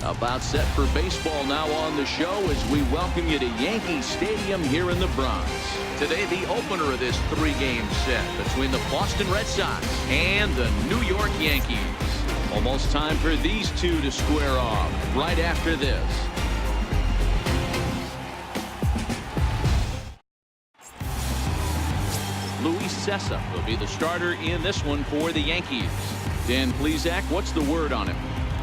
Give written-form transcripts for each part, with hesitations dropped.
About set for baseball now on the show as we welcome you to Yankee Stadium here in the Bronx. Today, the opener of this three-game set between the Boston Red Sox and the New York Yankees. Almost time for these two to square off right after this. Luis Cessa will be the starter in this one for the Yankees. Dan Plesac, what's the word on him?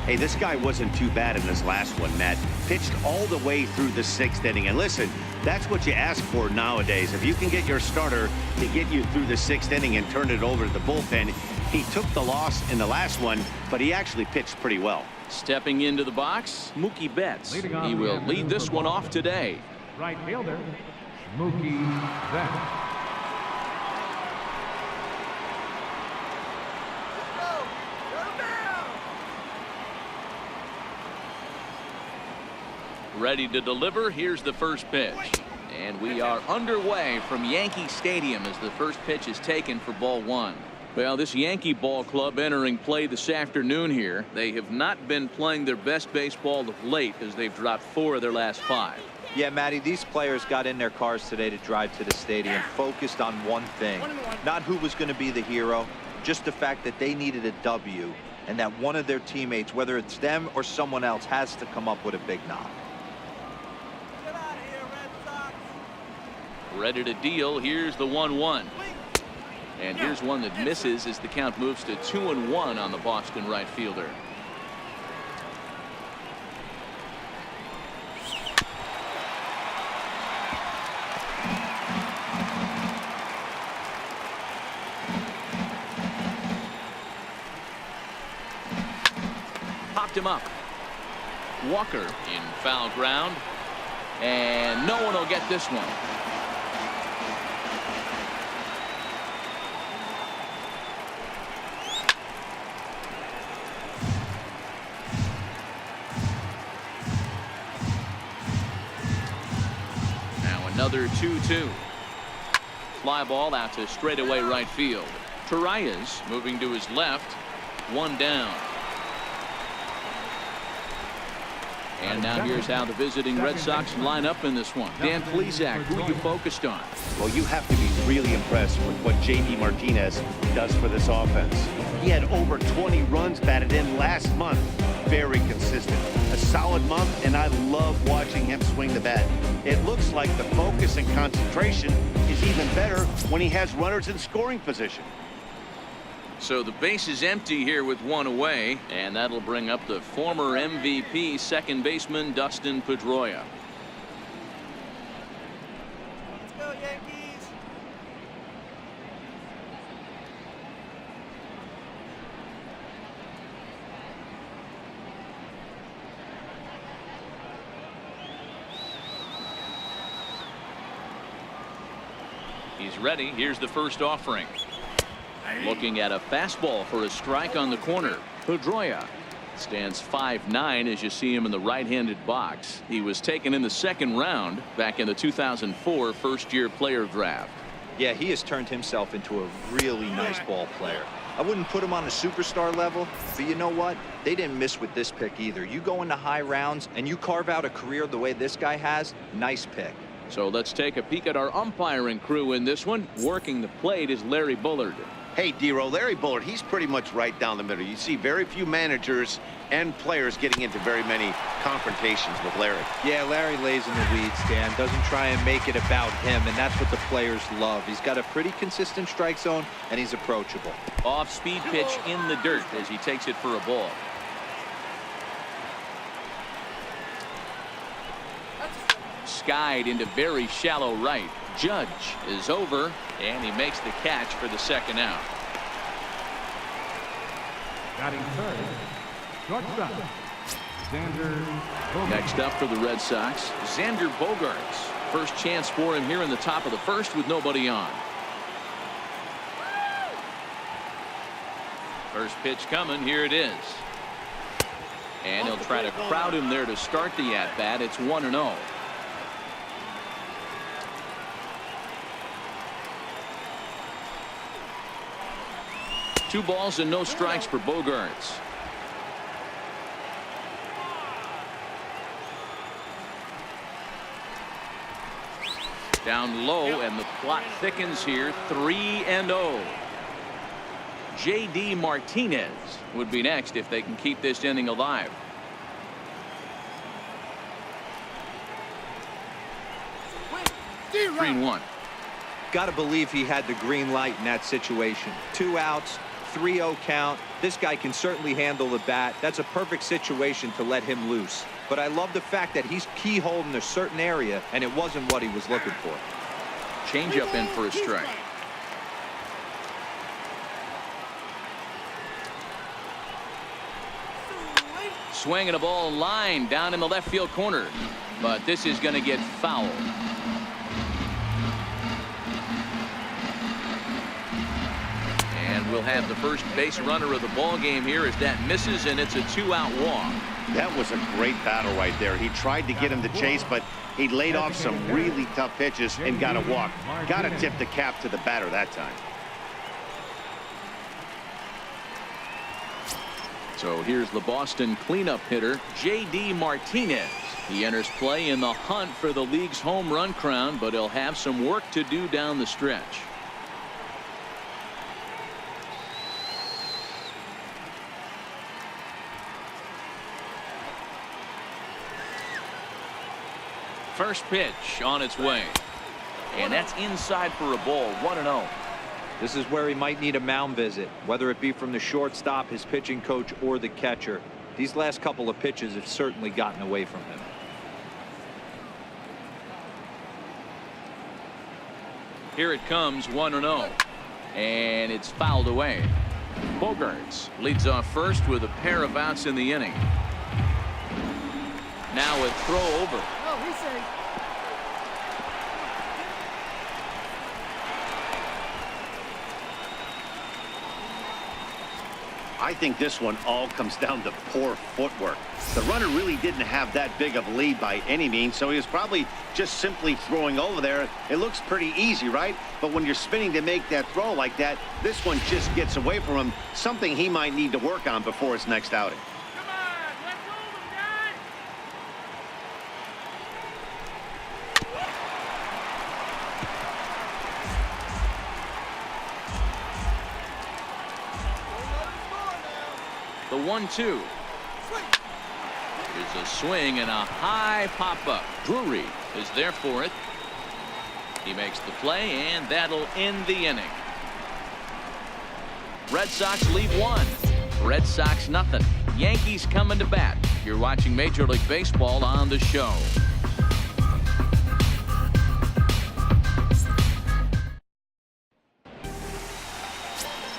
Hey, this guy wasn't too bad in his last one, Matt. Pitched all the way through the sixth inning. And listen, that's what you ask for nowadays. If you can get your starter to get you through the sixth inning and turn it over to the bullpen. He took the loss in the last one, but he actually pitched pretty well. Stepping into the box, Mookie Betts. He will lead this one off today. Right fielder, Mookie Betts. Ready to deliver. Here's the first pitch. And we are underway from Yankee Stadium as the first pitch is taken for ball one. Well, this Yankee ball club entering play this afternoon here. They have not been playing their best baseball of late as they've dropped 4 of their last 5. Yeah, Matty, these players got in their cars today to drive to the stadium focused on one thing. Not who was going to be the hero, just the fact that they needed a W and that one of their teammates, whether it's them or someone else, has to come up with a big knock. Ready to deal. Here's the 1-1. And here's one that misses as the count moves to 2-1 on the Boston right fielder. Popped him up. Walker in foul ground. And no one will get this one. Another 2-2. Fly ball out to straightaway right field. Torreyes moving to his left. 1 down. And now here's how the visiting Red Sox line up in this one. Dan Plesac, who are you focused on? Well, you have to be really impressed with what J.D. Martinez does for this offense. He had over 20 runs batted in last month. Very consistent. A solid month, and I love watching him swing the bat. It looks like the focus and concentration is even better when he has runners in scoring position. So the base is empty here with 1 away, and that'll bring up the former MVP second baseman Dustin Pedroia. Let's go, Yankees. He's ready. Here's the first offering. Looking at a fastball for a strike on the corner. Pedroia stands 5'9" as you see him in the right-handed box. He was taken in the second round back in the 2004 first-year player draft. Yeah, he has turned himself into a really nice ball player. I wouldn't put him on the superstar level, but you know what? They didn't miss with this pick either. You go into high rounds and you carve out a career the way this guy has. Nice pick. So let's take a peek at our umpiring crew in this one. Working the plate is Larry Bullard. Hey, D-Row, Larry Bullard, he's pretty much right down the middle. You see very few managers and players getting into very many confrontations with Larry. Yeah, Larry lays in the weeds, Dan. Doesn't try and make it about him, and that's what the players love. He's got a pretty consistent strike zone, and he's approachable. Off-speed pitch in the dirt as he takes it for a ball. Skied into very shallow right. Judge is over, and he makes the catch for the second out. Batting third, shortstop, Xander Bogaerts. Next up for the Red Sox, Xander Bogaerts. First chance for him here in the top of the first with nobody on. First pitch coming. Here it is. And he'll try to crowd him there to start the at-bat. It's 1-0. Two balls and no strikes for Bogaerts. Down low, and the plot thickens here. 3-0. J.D. Martinez would be next if they can keep this inning alive. 3-1. Got to believe he had the green light in that situation. 2 outs, 3-0 count. This guy can certainly handle the bat. That's a perfect situation to let him loose. But I love the fact that he's keyholed in a certain area, and it wasn't what he was looking for. Changeup in for a strike. Swinging a ball line down in the left field corner, but this is going to get fouled. And we'll have the first base runner of the ball game here as that misses, and it's a 2-out walk. That was a great battle right there. He tried to get him to chase, but he laid off some really tough pitches and got a walk. Got to tip the cap to the batter that time. So here's the Boston cleanup hitter, J.D. Martinez. He enters play in the hunt for the league's home run crown, but he'll have some work to do down the stretch. First pitch on its way, and that's inside for a ball. 1-0. This is where he might need a mound visit, whether it be from the shortstop, his pitching coach, or the catcher. These last couple of pitches have certainly gotten away from him. Here it comes, 1-0, and it's fouled away. Bogaerts leads off first with a pair of outs in the inning. Now a throw over. Oh, he's safe. I think this one all comes down to poor footwork. The runner really didn't have that big of a lead by any means, so he was probably just simply throwing over there. It looks pretty easy, right? But when you're spinning to make that throw like that, this one just gets away from him, something he might need to work on before his next outing. Come on, let's hold him, guys. The 1-2 is a swing and a high pop-up. Drury is there for it. He makes the play, and that'll end the inning. Red Sox lead 1. Red Sox nothing. Yankees coming to bat. You're watching Major League Baseball on the show.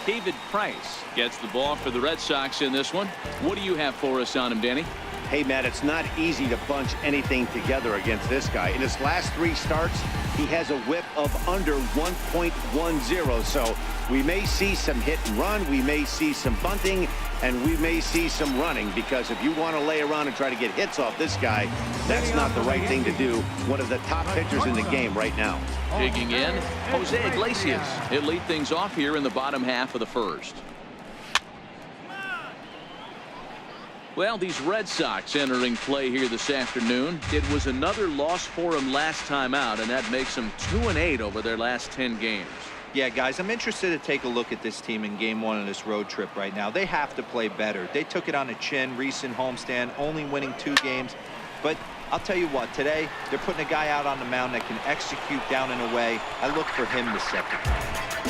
David Price gets the ball for the Red Sox in this one. What do you have for us on him, Danny? Hey, Matt, it's not easy to bunch anything together against this guy. In his last 3 starts, he has a whip of under 1.10. So we may see some hit and run. We may see some bunting, and we may see some running, because if you want to lay around and try to get hits off this guy, that's not the right thing to do. One of the top pitchers in the game right now. Digging in, Jose Iglesias. He'll lead things off here in the bottom half of the first. Well, these Red Sox entering play here this afternoon. It was another loss for them last time out, and that makes them 2-8 over their last 10 games. Yeah, guys, I'm interested to take a look at this team in game 1 of this road trip right now. They have to play better. They took it on the chin, recent homestand, only winning 2 games. But I'll tell you what, today they're putting a guy out on the mound that can execute down and away. I look for him to set the tone.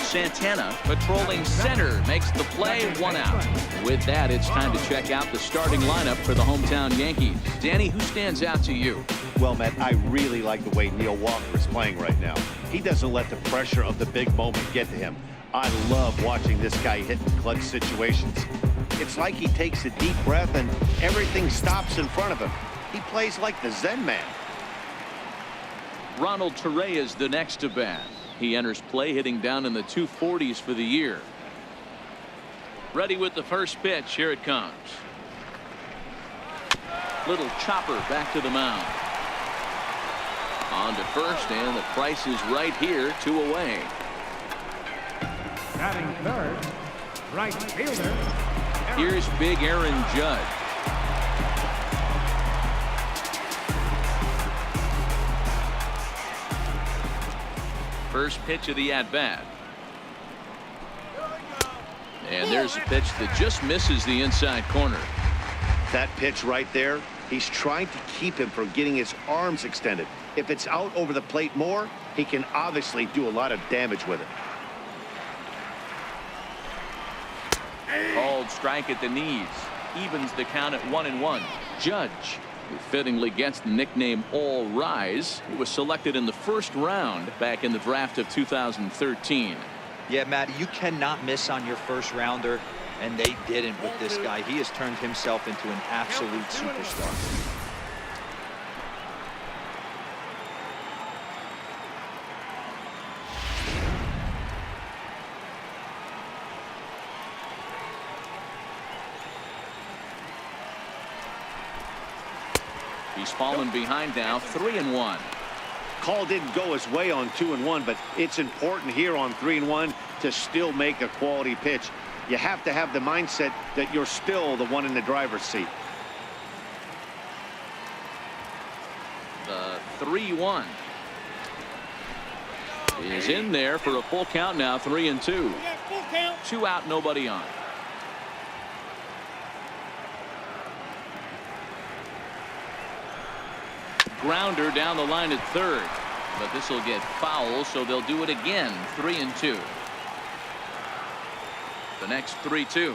Santana patrolling center makes the play, 1 out. With that, it's time to check out the starting lineup for the hometown Yankees. Danny, who stands out to you? Well, Matt, I really like the way Neil Walker is playing right now. He doesn't let the pressure of the big moment get to him. I love watching this guy hit in clutch situations. It's like he takes a deep breath and everything stops in front of him. He plays like the Zen man. Ronald Torre is the next to bat. He enters play hitting down in the 240s for the year. Ready with the first pitch. Here it comes. Little chopper back to the mound. On to first, and the Price is right here, 2 away. Batting third, right fielder. Here's big Aaron Judge. First pitch of the at-bat. And there's a pitch that just misses the inside corner. That pitch right there, he's trying to keep him from getting his arms extended. If it's out over the plate more, he can obviously do a lot of damage with it. Called strike at the knees. Evens the count at 1-1. Judge, who fittingly gets the nickname All Rise, he was selected in the first round back in the draft of 2013. Yeah, Matt, you cannot miss on your first rounder, and they didn't with this guy. He has turned himself into an absolute superstar. He's fallen behind now, 3-1. Call didn't go his way on 2-1, but it's important here on 3-1 to still make a quality pitch. You have to have the mindset that you're still the one in the driver's seat. The 3-1 is in there for a full count now, 3-2. 2 out, nobody on. Grounder down the line at third, but this will get foul, so they'll do it again. 3-2. The next 3-2.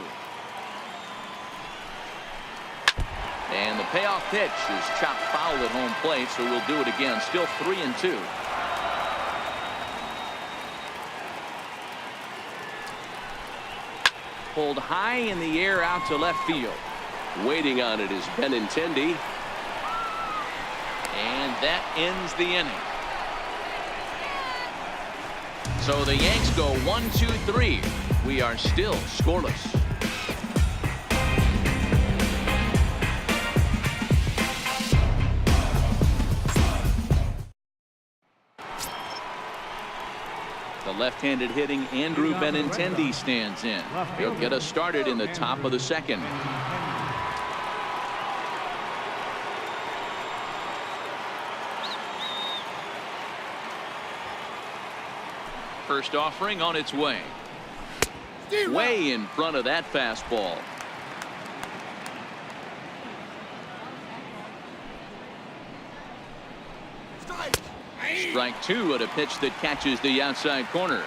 And the payoff pitch is chopped foul at home plate, so we'll do it again. Still 3-2. Pulled high in the air out to left field. Waiting on it is Benintendi. And that ends the inning. So the Yanks go 1-2-3. We are still scoreless. The left-handed hitting Andrew Benintendi stands in. He'll get us started in the top of the second. First offering on its way. Way in front of that fastball. Strike 2 at a pitch that catches the outside corner.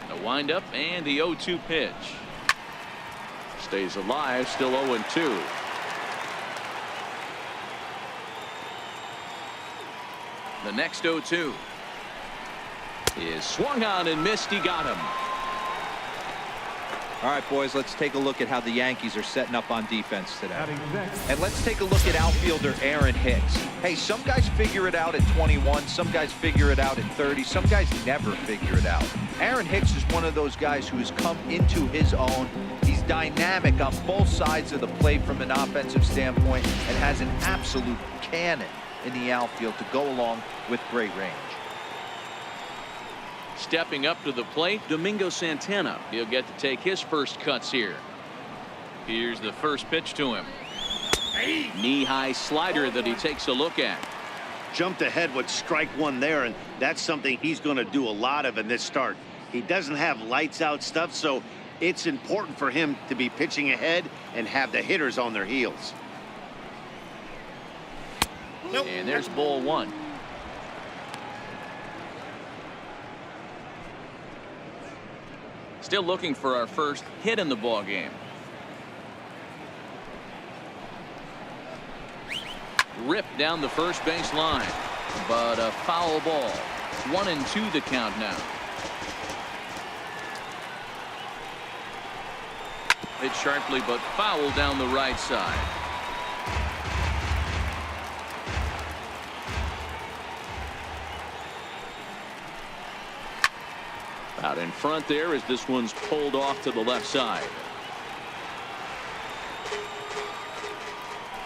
The windup and the 0-2 pitch. Stays alive, still 0-2. The next 0-2 is swung on and missed. He got him. All right, boys, let's take a look at how the Yankees are setting up on defense today. And let's take a look at outfielder Aaron Hicks. Hey, some guys figure it out at 21. Some guys figure it out at 30. Some guys never figure it out. Aaron Hicks is one of those guys who has come into his own. He's dynamic on both sides of the plate from an offensive standpoint and has an absolute cannon in the outfield to go along with great range. Stepping up to the plate, Domingo Santana. He'll get to take his first cuts here. Here's the first pitch to him. Knee-high slider that he takes a look at. Jumped ahead with strike 1 there, and that's something he's going to do a lot of in this start. He doesn't have lights out stuff, so it's important for him to be pitching ahead and have the hitters on their heels. And there's ball 1. Still looking for our first hit in the ball game. Ripped down the first base line, but a foul ball. 1-2 the count now. Hit sharply, but foul down the right side. Out in front there as this one's pulled off to the left side.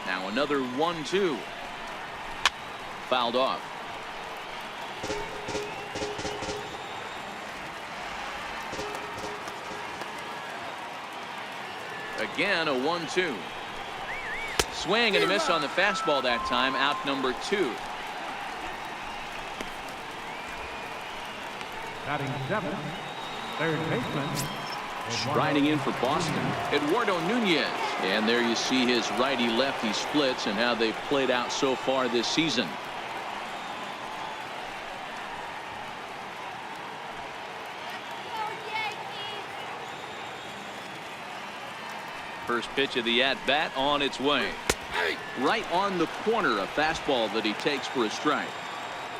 Now another 1-2. Fouled off. Again a 1-2. Swing and a miss on the fastball that time. Out number 2. Batting 7th, third baseman. Striding in for Boston, Eduardo Nunez. And there you see his righty-lefty splits and how they've played out so far this season. First pitch of the at-bat on its way. Right on the corner, a fastball that he takes for a strike.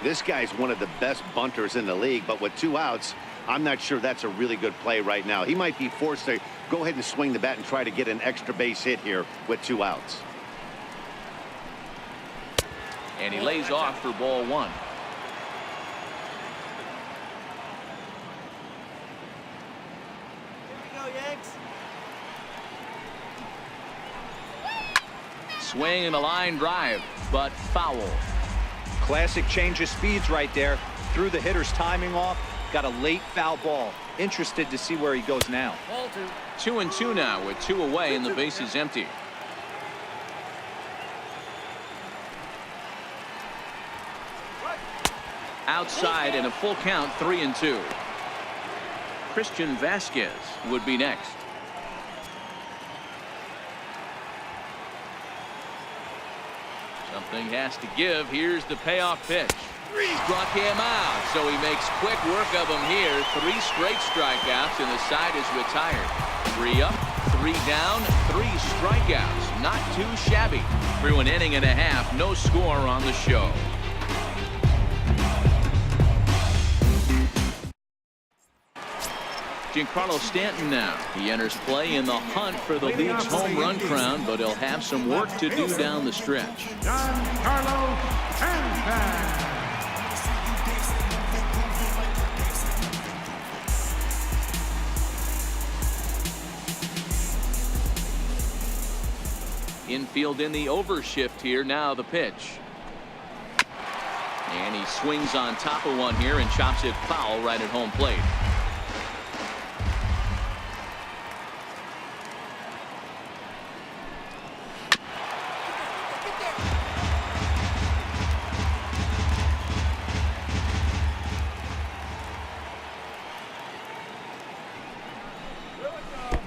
This guy's one of the best bunters in the league, but with 2 outs, I'm not sure that's a really good play right now. He might be forced to go ahead and swing the bat and try to get an extra base hit here with 2 outs. And he lays off for ball 1. Swing and a line drive, but foul. Classic change of speeds right there. Threw the hitter's timing off. Got a late foul ball. Interested to see where he goes now. 2-2 now with 2 away and the base is empty. Outside and a full count, 3-2. Christian Vasquez would be next. Something has to give. Here's the payoff pitch. Struck him out, so he makes quick work of him here. 3 straight strikeouts, and the side is retired. 3 up, 3 down, 3 strikeouts. Not too shabby. Through an inning and a half, no score on the show. Giancarlo Stanton now. He enters play in the hunt for the league's home run crown, but he'll have some work to do down the stretch. Giancarlo Stanton. Infield in the overshift here. Now the pitch. And he swings on top of one here and chops it foul right at home plate.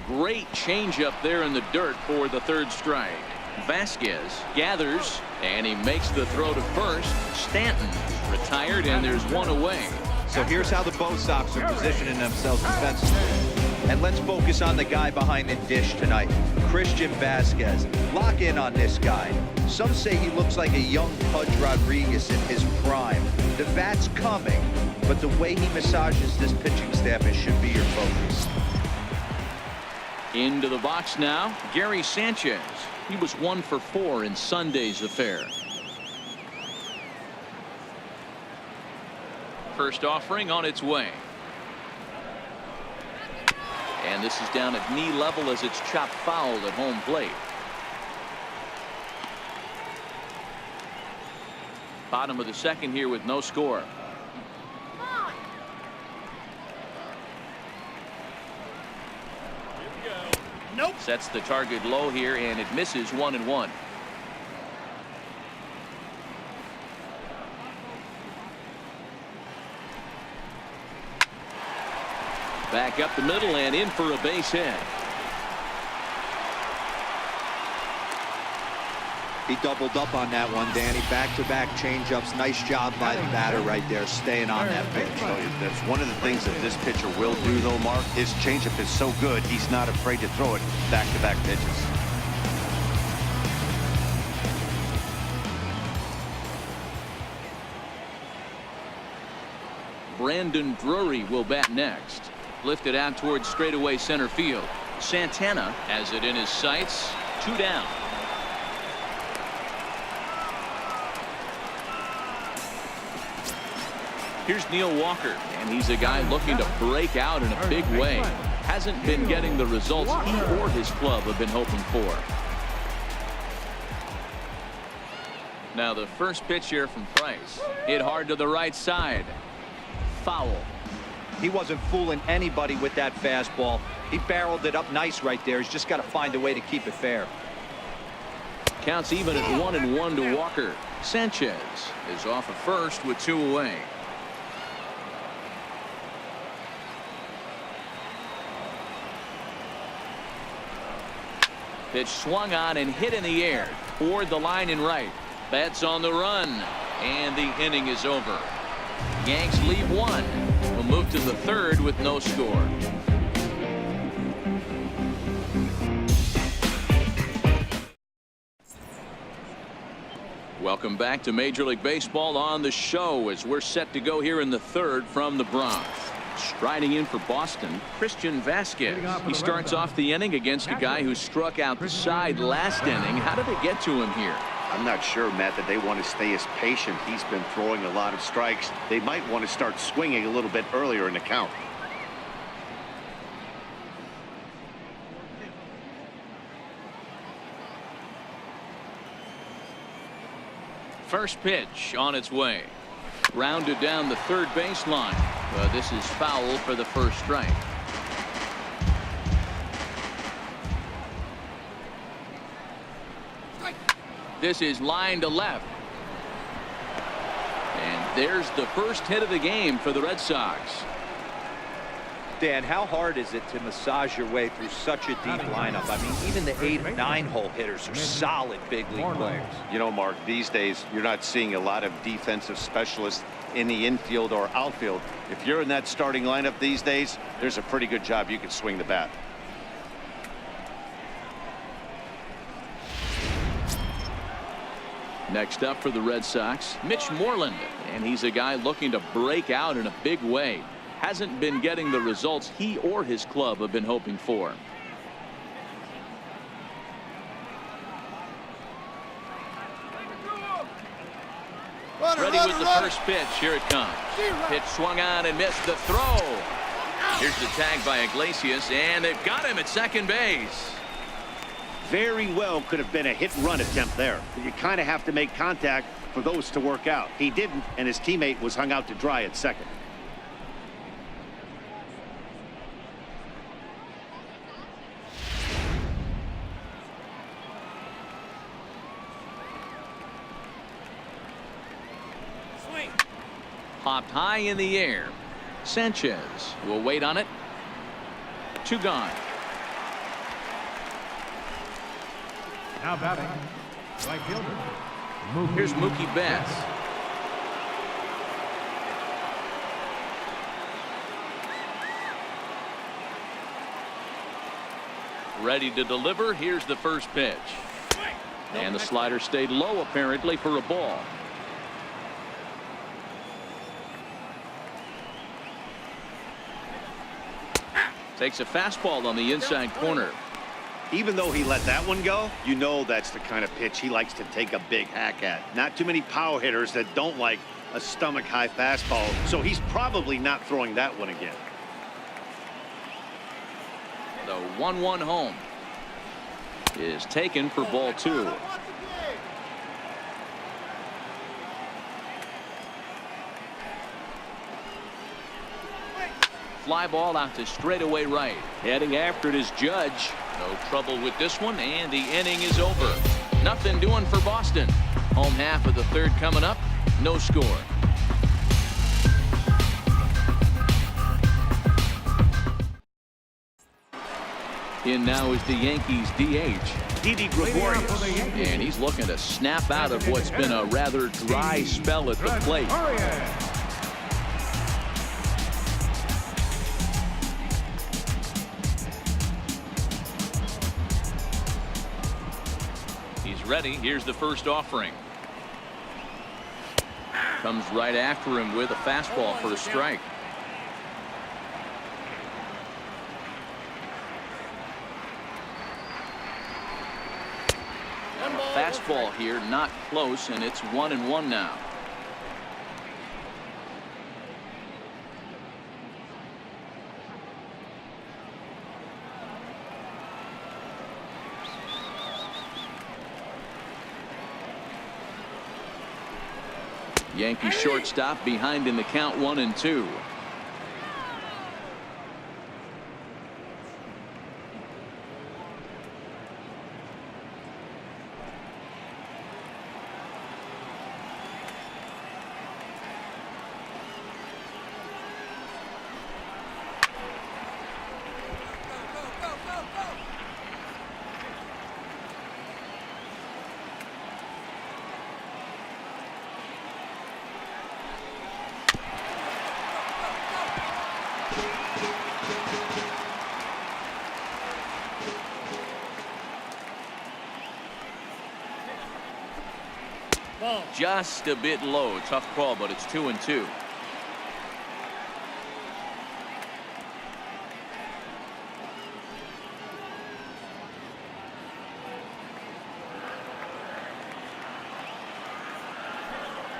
Great changeup there in the dirt for the 3rd strike. Vasquez gathers and he makes the throw to first. Stanton retired and there's 1 away. So here's how the Bo Sox are positioning themselves defensively. And let's focus on the guy behind the dish tonight, Christian Vasquez. Lock in on this guy. Some say he looks like a young Pudge Rodriguez in his prime. The bat's coming, but the way he massages this pitching staff, it should be your focus. Into the box now, Gary Sanchez. He was 1 for 4 in Sunday's affair. First offering on its way. And this is down at knee level as it's chopped foul at home plate. Bottom of the 2nd here with no score. Nope. Sets the target low here and it misses 1-1. Back up the middle and in for a base hit. He doubled up on that one, Danny. Back-to-back changeups. Nice job by the batter right there, staying on that pitch. That's one of the things that this pitcher will do, though, Mark. His changeup is so good, he's not afraid to throw it back-to-back pitches. Brandon Drury will bat next. Lifted out towards straightaway center field. Santana has it in his sights. 2 down. Here's Neil Walker, and he's a guy looking to break out in a big way. Hasn't been getting the results he or his club have been hoping for. Now the first pitch here from Price. Hit hard to the right side. Foul. He wasn't fooling anybody with that fastball. He barreled it up nice right there. He's just got to find a way to keep it fair. Counts even at 1-1 to Walker. Sanchez is off at first with 2 away. Pitch swung on and hit in the air toward the line and right. Betts on the run, and the inning is over. Yanks leave one. We'll move to the third with no score. Welcome back to Major League Baseball on the show as we're set to go here in the third from the Bronx. Striding in for Boston, Christian Vasquez. He starts off the inning against a guy who struck out the side last inning. How did it get to him here? I'm not sure, Matt, that they want to stay as patient. He's been throwing a lot of strikes. They might want to start swinging a little bit earlier in the count. First pitch on its way. Rounded down the third baseline. This is foul for the first strike. This is line to left. And there's the first hit of the game for the Red Sox. Dan, how hard is it to massage your way through such a deep lineup? I mean, even the 8 and 9 hole hitters are solid big league players. You know, Mark, these days you're not seeing a lot of defensive specialists in the infield or outfield. If you're in that starting lineup these days, there's a pretty good job you can swing the bat. Next up for the Red Sox, Mitch Moreland, and he's a guy looking to break out in a big way. Hasn't been getting the results he or his club have been hoping for. Ready with the first pitch. Here it comes. Pitch swung on and missed the throw. Here's the tag by Iglesias, and they've got him at second base. Very well could have been a hit-and-run attempt there. You kind of have to make contact for those to work out. He didn't, and his teammate was hung out to dry at second. Popped high in the air. Sanchez will wait on it. 2 gone. Now batting, right fielder. Here's Mookie Betts. Ready to deliver. Here's the first pitch. And the slider stayed low apparently for a ball. Takes a fastball on the inside corner. Even though he let that one go, you know that's the kind of pitch he likes to take a big hack at. Not too many power hitters that don't like a stomach-high fastball, so he's probably not throwing that one again. The 1-1 home is taken for ball 2. Fly ball out to straightaway right. Heading after it is Judge. No trouble with this one, and the inning is over. Nothing doing for Boston. Home half of the third coming up. No score. In now is the Yankees DH, Didi Gregorius, and he's looking to snap out of what's been a rather dry spell at the plate. Ready. Here's the first offering. Comes right after him with a fastball for a strike. And a fastball here, not close, and it's 1-1 now. Yankee shortstop behind in the count 1-2. Just a bit low. Tough call, but it's 2-2.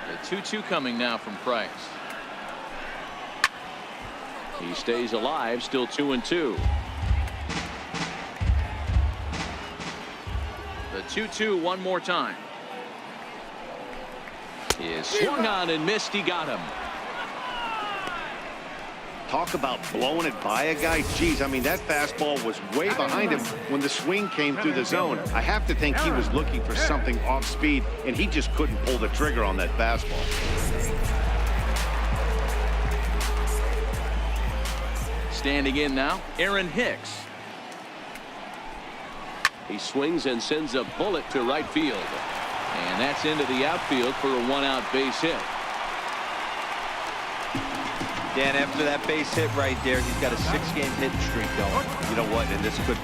The 2-2 coming now from Price. He stays alive, still 2-2. The 2-2 one more time. He is swung on and missed. He got him. Talk about blowing it by a guy. Geez, I mean, that fastball was way behind him when the swing came through the zone. I have to think he was looking for something off speed, and he just couldn't pull the trigger on that fastball. Standing in now, Aaron Hicks. He swings and sends a bullet to right field. And that's into the outfield for a one-out base hit. Dan, after that base hit right there, he's got a 6-game hitting streak going. You know what? And this could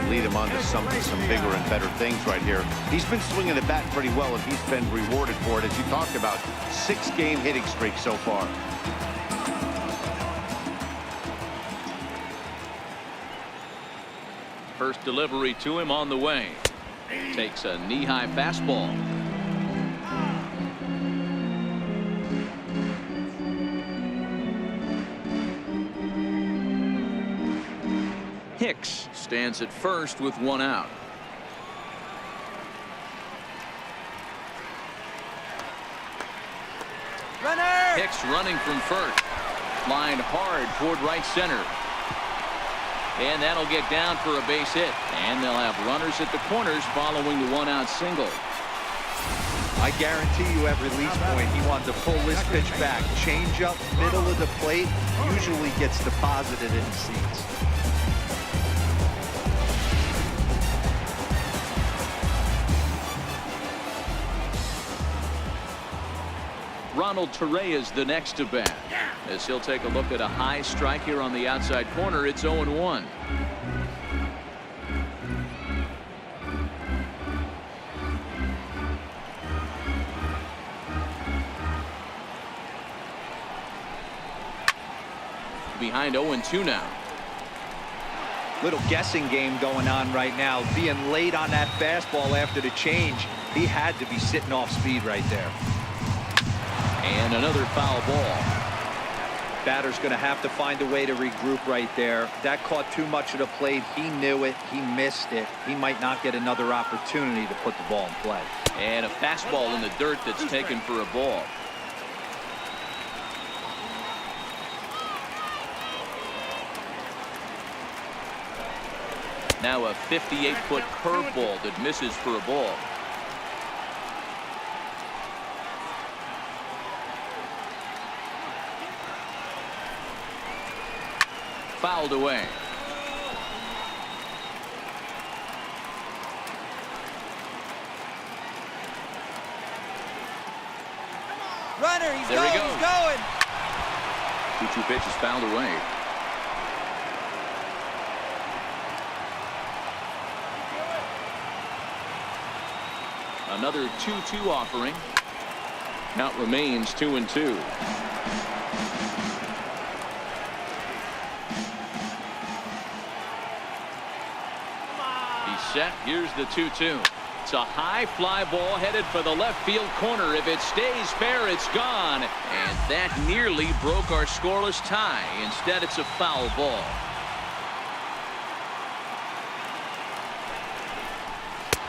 lead him on to some bigger and better things right here. He's been swinging the bat pretty well, and he's been rewarded for it, as you talked about. 6-game hitting streak so far. First delivery to him on the way. Takes a knee-high fastball. Hicks stands at first with one out. Runner! Hicks running from first. Lined hard toward right center. And that'll get down for a base hit. And they'll have runners at the corners following the one-out single. I guarantee you at release point, he wanted to pull this pitch back. Change up, middle of the plate, usually gets deposited in the seats. Ronald Torre is the next to bat, as he'll take a look at a high strike here on the outside corner. It's 0-1. Behind 0-2 now. Little guessing game going on right now. Being late on that fastball after the change, he had to be sitting off speed right there. And another foul ball. Batter's going to have to find a way to regroup right there. That caught too much of the plate. He knew it. He missed it. He might not get another opportunity to put the ball in play. And a fastball in the dirt that's taken for a ball. Now a 58-foot curveball that misses for a ball. Fouled away. Runner, he's There he going, goes. he's going. 2-2 pitch is fouled away. Another 2-2 offering. Count remains 2-2. Set. Here's the 2-2. It's a high fly ball headed for the left field corner. If it stays fair, it's gone. And that nearly broke our scoreless tie. Instead, it's a foul ball.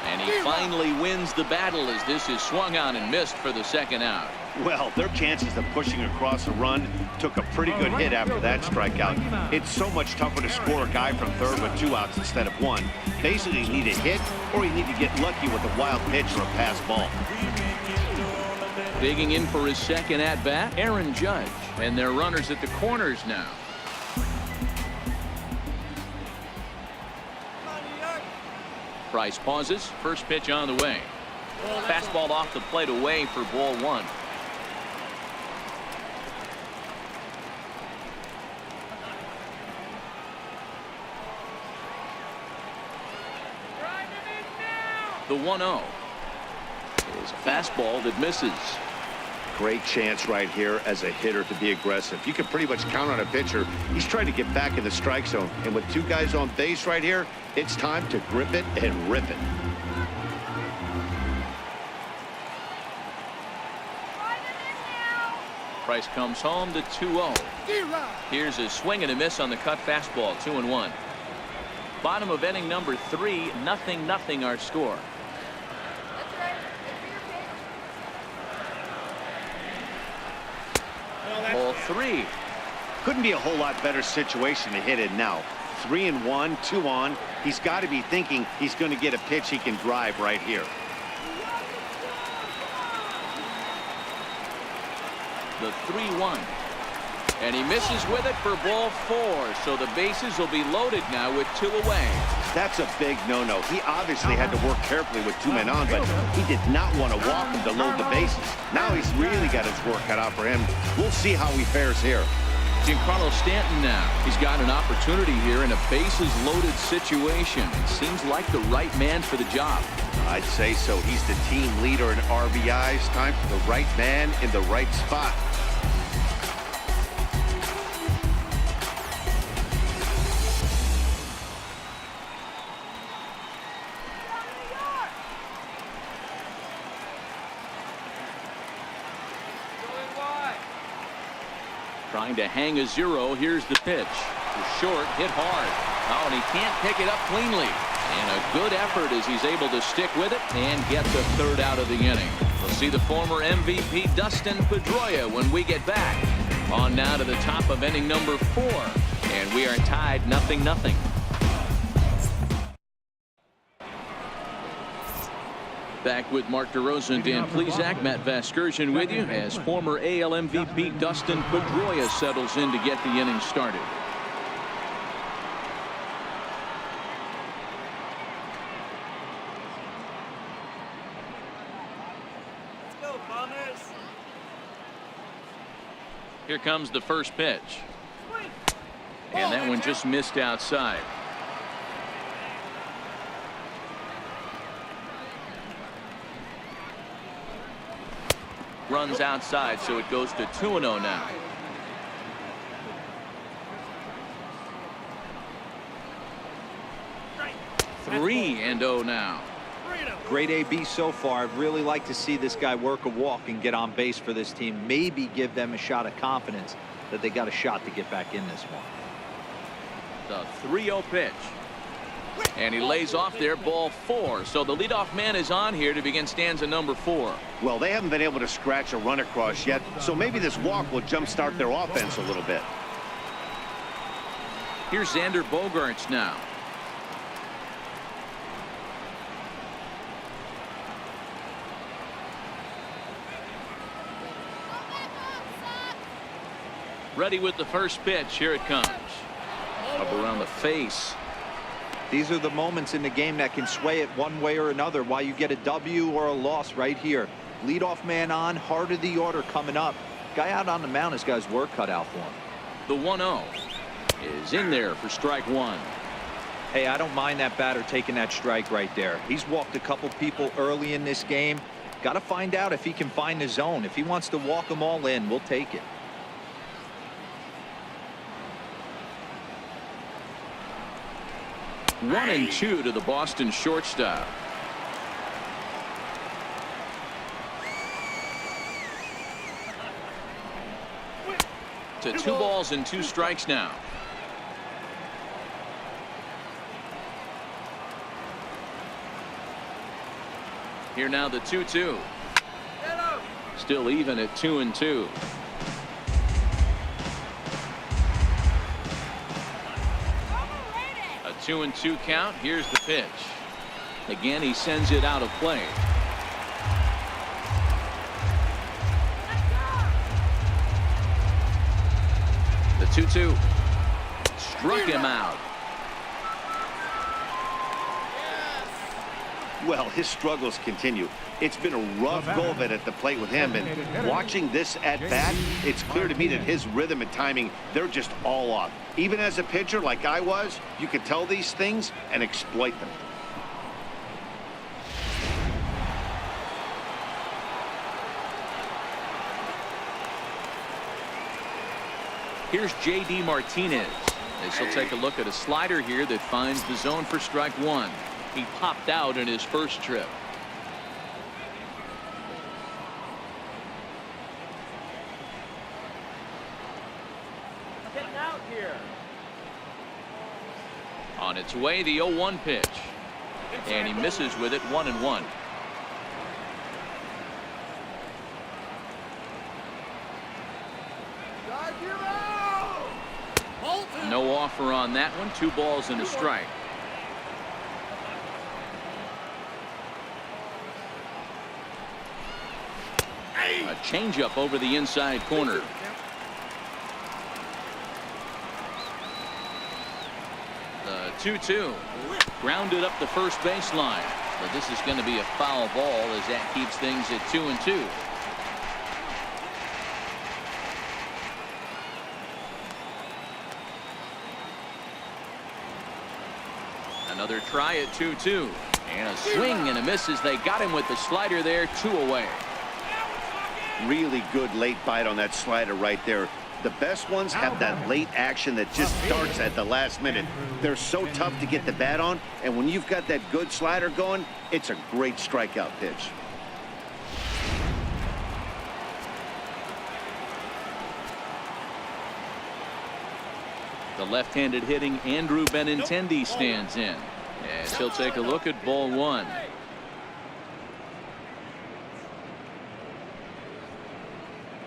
And he finally wins the battle as this is swung on and missed for the second out. Well, their chances of pushing across a run took a pretty good hit after that strikeout. It's so much tougher to score a guy from third with 2 outs instead of 1. Basically, you need a hit or you need to get lucky with a wild pitch or a pass ball. Digging in for his second at-bat, Aaron Judge. And they're runners at the corners now. Price pauses. First pitch on the way. Fastball off the plate away for ball 1. The 1-0. is a fastball that misses. Great chance right here as a hitter to be aggressive. You can pretty much count on a pitcher. He's trying to get back in the strike zone. And with two guys on base right here, it's time to grip it and rip it. Price comes home to 2-0. Here's a swing and a miss on the cut fastball. 2-1. Bottom of inning number 3. 0-0 our score. Ball 3. Couldn't be a whole lot better situation to hit it now. 3-1, 2 on. He's got to be thinking he's going to get a pitch he can drive right here. The 3-1. And he misses with it for ball 4. So the bases will be loaded now with 2 away. That's a big no-no. He obviously had to work carefully with 2 men on, but he did not want to walk him to load the bases. Now he's really got his work cut out for him. We'll see how he fares here. Giancarlo Stanton now. He's got an opportunity here in a bases-loaded situation. Seems like the right man for the job. I'd say so. He's the team leader in RBIs. Time for the right man in the right spot. Trying to hang a 0. Here's the pitch. Short, hit hard. Oh, and he can't pick it up cleanly. And a good effort as he's able to stick with it and get the 3rd out of the inning. We'll see the former MVP Dustin Pedroia when we get back. On now to the top of inning number 4. And we are tied 0-0. Back with Mark DeRosa and Dan Plesac. Matt Vasgersian with you as former AL MVP Dustin Pedroia settles in to get the inning started. Let's go, Bombers. Here comes the first pitch. And that one just missed outside. Runs outside, so it goes to 2-0 now. Three and 0 now. Great AB so far. I'd really like to see this guy work a walk and get on base for this team. Maybe give them a shot of confidence that they got a shot to get back in this one. The 3-0 pitch. And he lays off there, ball 4. So the leadoff man is on here to begin stanza number 4. Well, they haven't been able to scratch a run across yet, so maybe this walk will jumpstart their offense a little bit. Here's Xander Bogaerts now. Ready with the first pitch. Here it comes. Up around the face. These are the moments in the game that can sway it one way or another. Why you get a W or a loss right here. Leadoff man on, heart of the order coming up. Guy out on the mound has got his work cut out for him. The 1-0 is in there for strike 1. Hey, I don't mind that batter taking that strike right there. He's walked a couple people early in this game. Got to find out if he can find the zone. If he wants to walk them all in, we'll take it. One and 2 to the Boston shortstop. To 2 balls and 2 strikes now. Here now the 2-2. Still even at 2-2. A 2-2 count. Here's the pitch. Again, he sends it out of play. The 2-2 struck him out. Well, his struggles continue. It's been a rough go of it at the plate with him, and watching this at bat, it's clear to me that his rhythm and timing, they're just all off. Even as a pitcher like I was, you could tell these things and exploit them. Here's J.D. Martinez as he'll take a look at a slider here that finds the zone for strike one. He popped out in his first trip. Getting out here. On its way, the 0-1 pitch. And he misses with it, 1-1. No offer on that one. 2 balls and a strike. A changeup over the inside corner. The 2-2. Grounded up the first baseline. But this is going to be a foul ball as that keeps things at 2-2. Another try at 2-2. And a swing and a miss as they got him with the slider there. 2 away. Really good late bite on that slider right there. The best ones have that late action that just starts at the last minute. They're so tough to get the bat on, and when you've got that good slider going, it's a great strikeout pitch. The left-handed hitting Andrew Benintendi stands in as he'll take a look at ball one.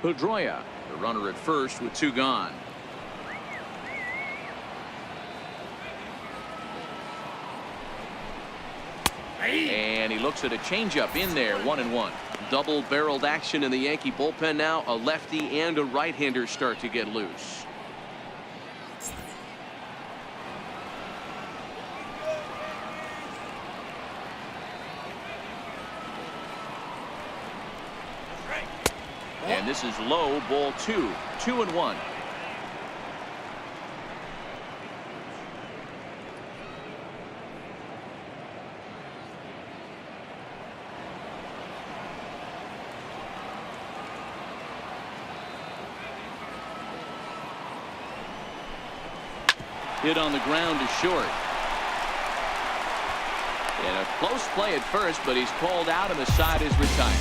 Pedroia, the runner at first with 2 gone. And he looks at a changeup in there, 1-1. Double-barreled action in the Yankee bullpen now. A lefty and a right-hander start to get loose. And this is low, ball 2, 2-1. Hit on the ground to short. And a close play at first, but he's called out and the side is retired.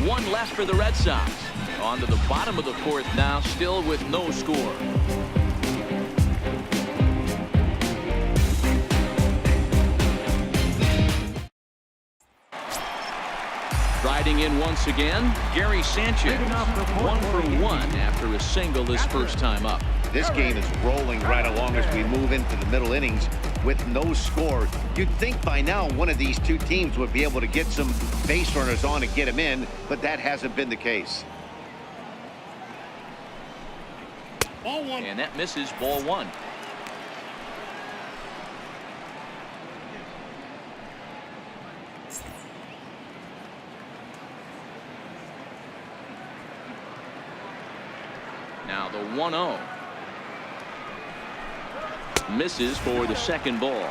1 left for the Red Sox. On to the bottom of the 4th now, still with no score. Riding in once again, Gary Sanchez. 1 for 1 after a single his first time up. This game is rolling right along as we move into the middle innings with no score. You'd think by now one of these 2 teams would be able to get some base runners on and get them in, but that hasn't been the case. Ball 1. And that misses, ball 1. Now the 1-0. Misses for the second ball.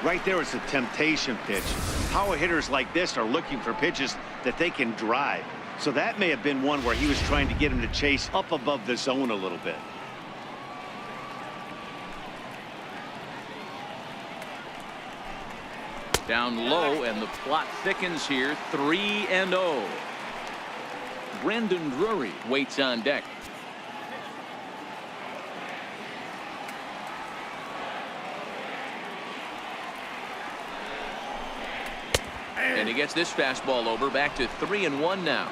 Right there is a temptation pitch. Power hitters like this are looking for pitches that they can drive. So that may have been one where he was trying to get him to chase up above the zone a little bit. Down low, and the plot thickens here. 3-0. Brandon Drury waits on deck. And he gets this fastball over. Back to 3-1 now.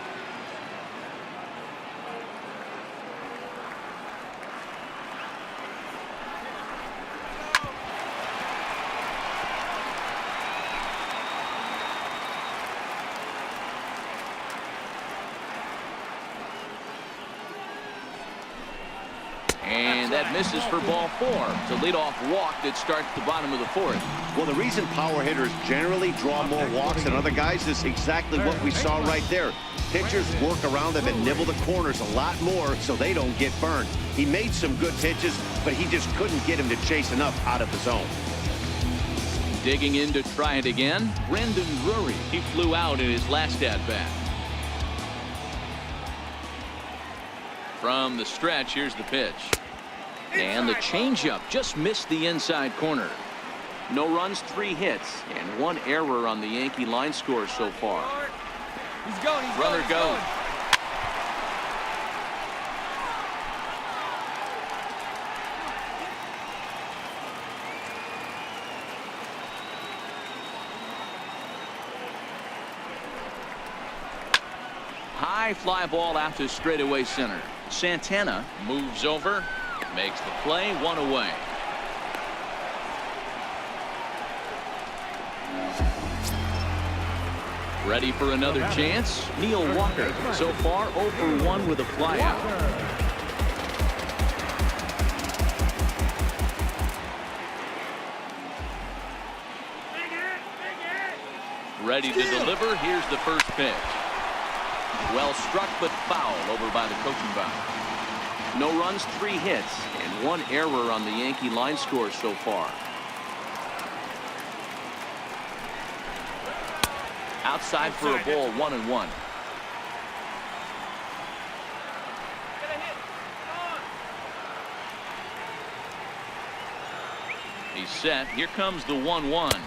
And that misses for ball 4. It's a leadoff walk that starts the bottom of the 4th. Well, the reason power hitters generally draw more walks than other guys is exactly what we saw right there. Pitchers work around them and nibble the corners a lot more so they don't get burned. He made some good pitches, but he just couldn't get him to chase enough out of the zone. Digging in to try it again, Brandon Drury. He flew out in his last at-bat. From the stretch, here's the pitch. And the changeup just missed the inside corner. No runs, 3 hits, and 1 error on the Yankee line score so far. He's going. Runner goes. High fly ball out to straightaway center. Santana moves over, makes the play, 1 away. Ready for another chance? Neil Walker, so far 0 for 1 with a flyout. Ready to deliver. Here's the first pitch. Well struck, but foul over by the coaching box. No runs, 3 hits, and 1 error on the Yankee line score so far. Outside for a ball, 1-1. He's set. Here comes the 1-1.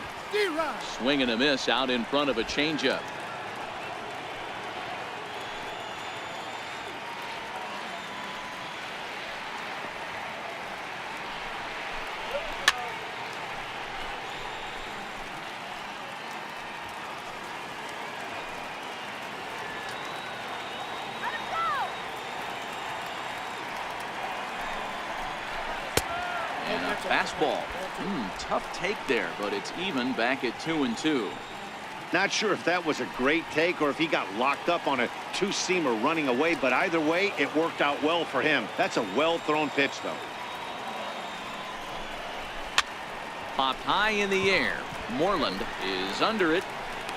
Swing and a miss out in front of a changeup. Fastball. Tough take there, but it's even back at 2-2. Not sure if that was a great take or if he got locked up on a 2-seamer running away, but either way, it worked out well for him. That's a well-thrown pitch, though. Popped high in the air. Moreland is under it,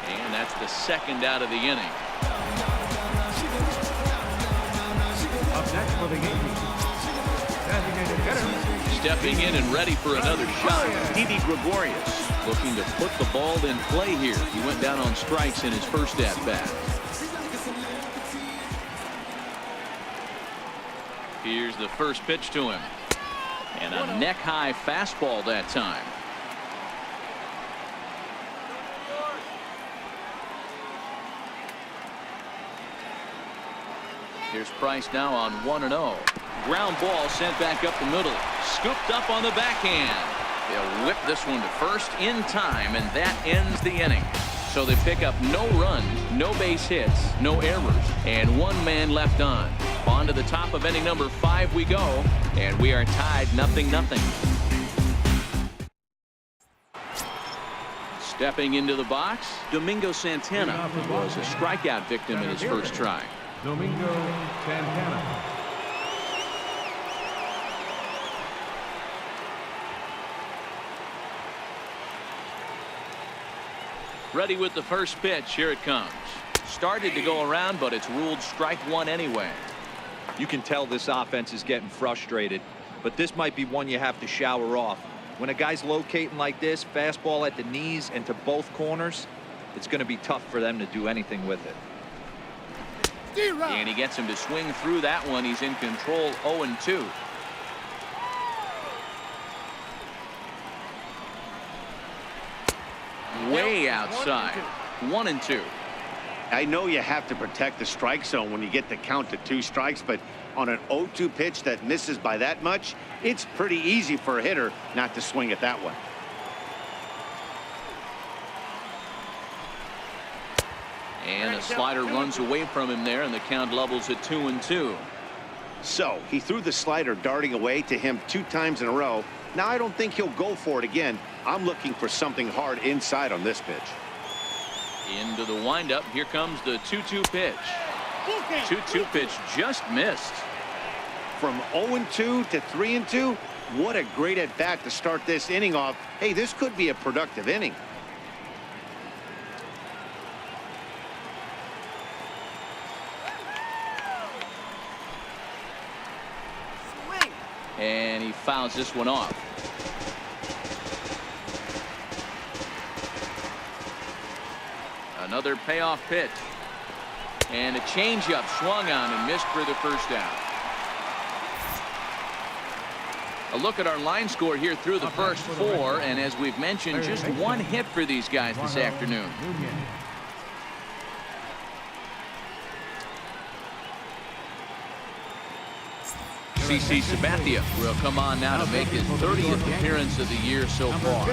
and that's the 2nd out of the inning. Up next for the Yankees, designated hitter. Stepping in and ready for another shot. Didi Gregorius looking to put the ball in play here. He went down on strikes in his first at bat. Here's the first pitch to him. And a neck high fastball that time. Here's Price now on 1-0. Ground ball sent back up the middle. Scooped up on the backhand. They'll whip this one to first in time, and that ends the inning. So they pick up no runs, no base hits, no errors, and 1 man left on. On to the top of inning number 5 we go, and we are tied 0-0. Stepping into the box, Domingo Santana, who was a strikeout victim in his first try. Domingo Santana. Ready with the first pitch. Here it comes. Started to go around, but it's ruled strike 1 anyway. You can tell this offense is getting frustrated, but this might be one you have to shower off. When a guy's locating like this, fastball at the knees and to both corners, it's going to be tough for them to do anything with it. And he gets him to swing through that one. He's in control, 0-2. Way outside, 1-2. I know you have to protect the strike zone when you get the count to 2 strikes, but on an 0-2 pitch that misses by that much, it's pretty easy for a hitter not to swing it that way. And a slider runs away from him there, and the count levels at 2-2. So he threw the slider darting away to him 2 times in a row. Now I don't think he'll go for it again. I'm looking for something hard inside on this pitch. Into the windup. Here comes the 2-2 pitch. 2-2 pitch just missed. From 0-2 to 3-2, what a great at bat to start this inning off. Hey, this could be a productive inning. And he fouls this one off. Another payoff pitch. And a changeup swung on and missed for the first out. A look at our line score here through the first 4, and as we've mentioned, just 1 hit for these guys this afternoon. CC Sabathia will come on now to make his 30th appearance of the year so far.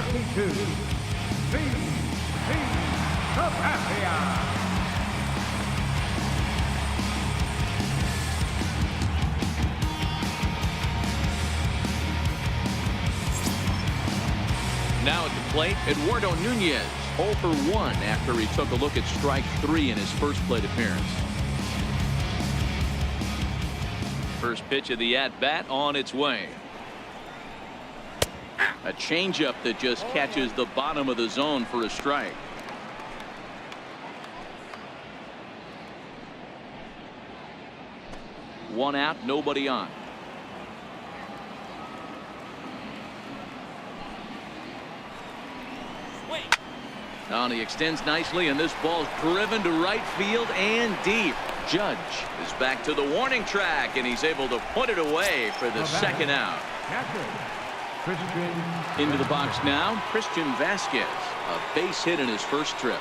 Now at the plate, Eduardo Nunez, 0 for 1 after he took a look at strike 3 in his first plate appearance. First pitch of the at-bat on its way. A changeup that just catches the bottom of the zone for a strike. One out, nobody on. Now he extends nicely, and this ball's driven to right field and deep. Judge is back to the warning track, and he's able to put it away for the second out. Into the box now, Christian Vasquez, a base hit in his first trip.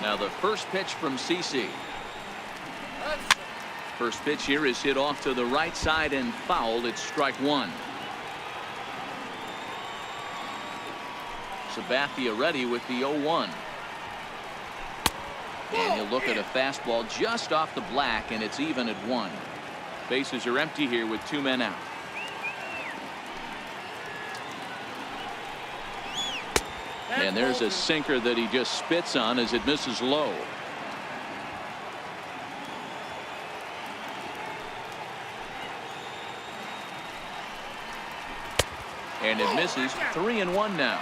Now the first pitch from CC. First pitch here is hit off to the right side and fouled. It's strike 1. Sabathia ready with the 0-1. And he'll look at a fastball just off the black, and it's even at 1. Bases are empty here with 2 men out. And there's a sinker that he just spits on as it misses low. And it misses. 3-1 now.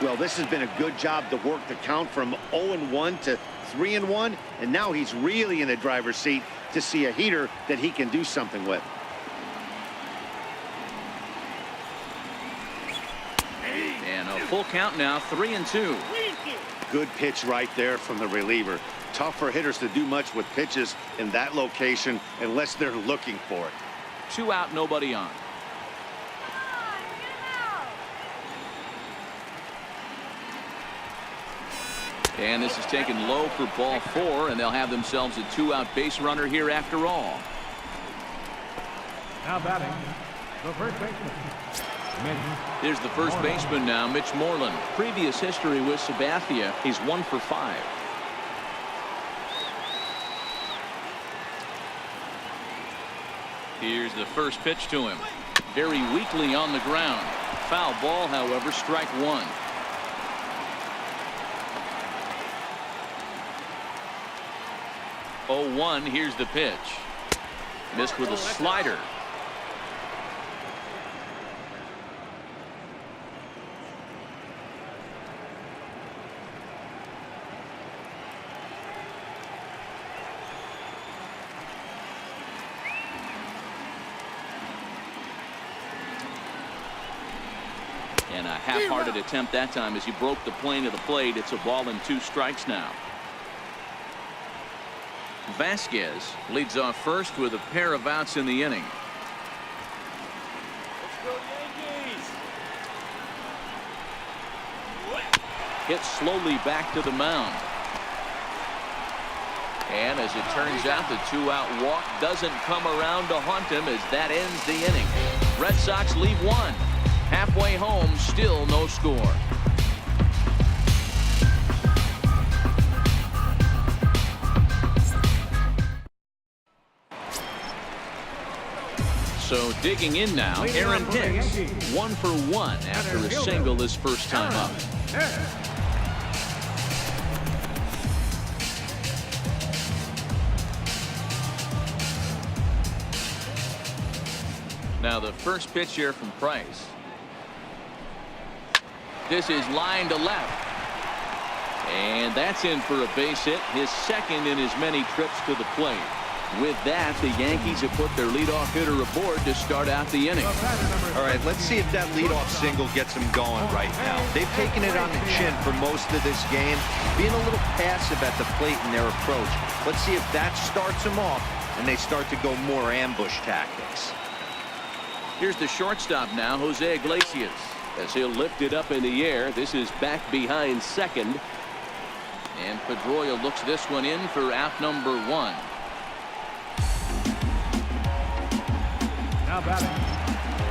Well, this has been a good job to work the count from 0-1 to 3-1, and now he's really in the driver's seat to see a heater that he can do something with. And a full count now, 3-2. Good pitch right there from the reliever. Tough for hitters to do much with pitches in that location unless they're looking for it. 2 out, nobody on. And this is taken low for ball 4, and they'll have themselves a 2-out base runner here after all. Now batting, the first baseman. Here's the first baseman now, Mitch Moreland. Previous history with Sabathia, he's 1 for 5. Here's the first pitch to him. Very weakly on the ground. Foul ball, however, strike 1. Oh, 1. Here's the pitch. Missed with a slider. And a half-hearted attempt that time as he broke the plane of the plate. It's a ball and 2 strikes now. Vasquez leads off first with a pair of outs in the inning. Let's go Yankees. Hit slowly back to the mound. And as it turns out, the 2-out walk doesn't come around to haunt him as that ends the inning. Red Sox leave 1. Halfway home, still no score. So digging in now, Aaron Hicks, 1 for 1 after a single his first time up. Now the first pitch here from Price. This is line to left. And that's in for a base hit, his second in as many trips to the plate. With that, the Yankees have put their leadoff hitter aboard to start out the inning. All right, let's see if that leadoff single gets them going right now. They've taken it on the chin for most of this game, being a little passive at the plate in their approach. Let's see if that starts them off and they start to go more ambush tactics. Here's the shortstop now, Jose Iglesias, as he'll lift it up in the air. This is back behind second. And Pedroia looks this one in for out number 1. Now batting,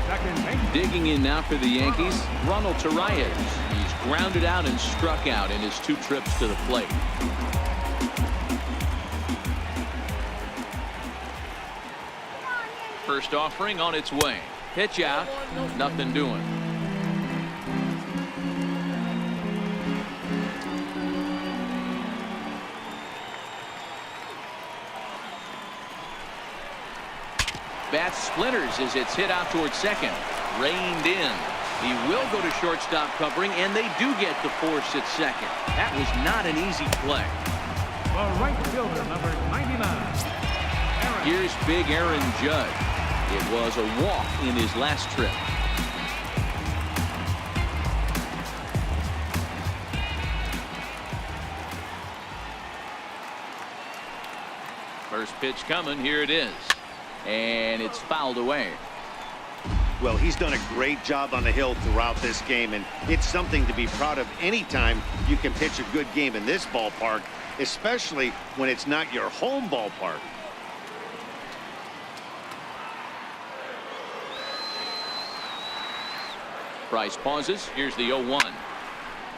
second base. Digging in now for the Yankees, Ronald Torreyes. He's grounded out and struck out in his 2 trips to the plate. First offering on its way. Pitch out. Nothing doing. Bat splinters as it's hit out towards second. Reined in. He will go to shortstop covering, and they do get the force at second. That was not an easy play. The right fielder, number 99. Here's big Aaron Judge. It was a walk in his last trip. First pitch coming. Here it is. And it's fouled away. Well, he's done a great job on the hill throughout this game, and it's something to be proud of anytime you can pitch a good game in this ballpark, especially when it's not your home ballpark. Price pauses. Here's the 0-1.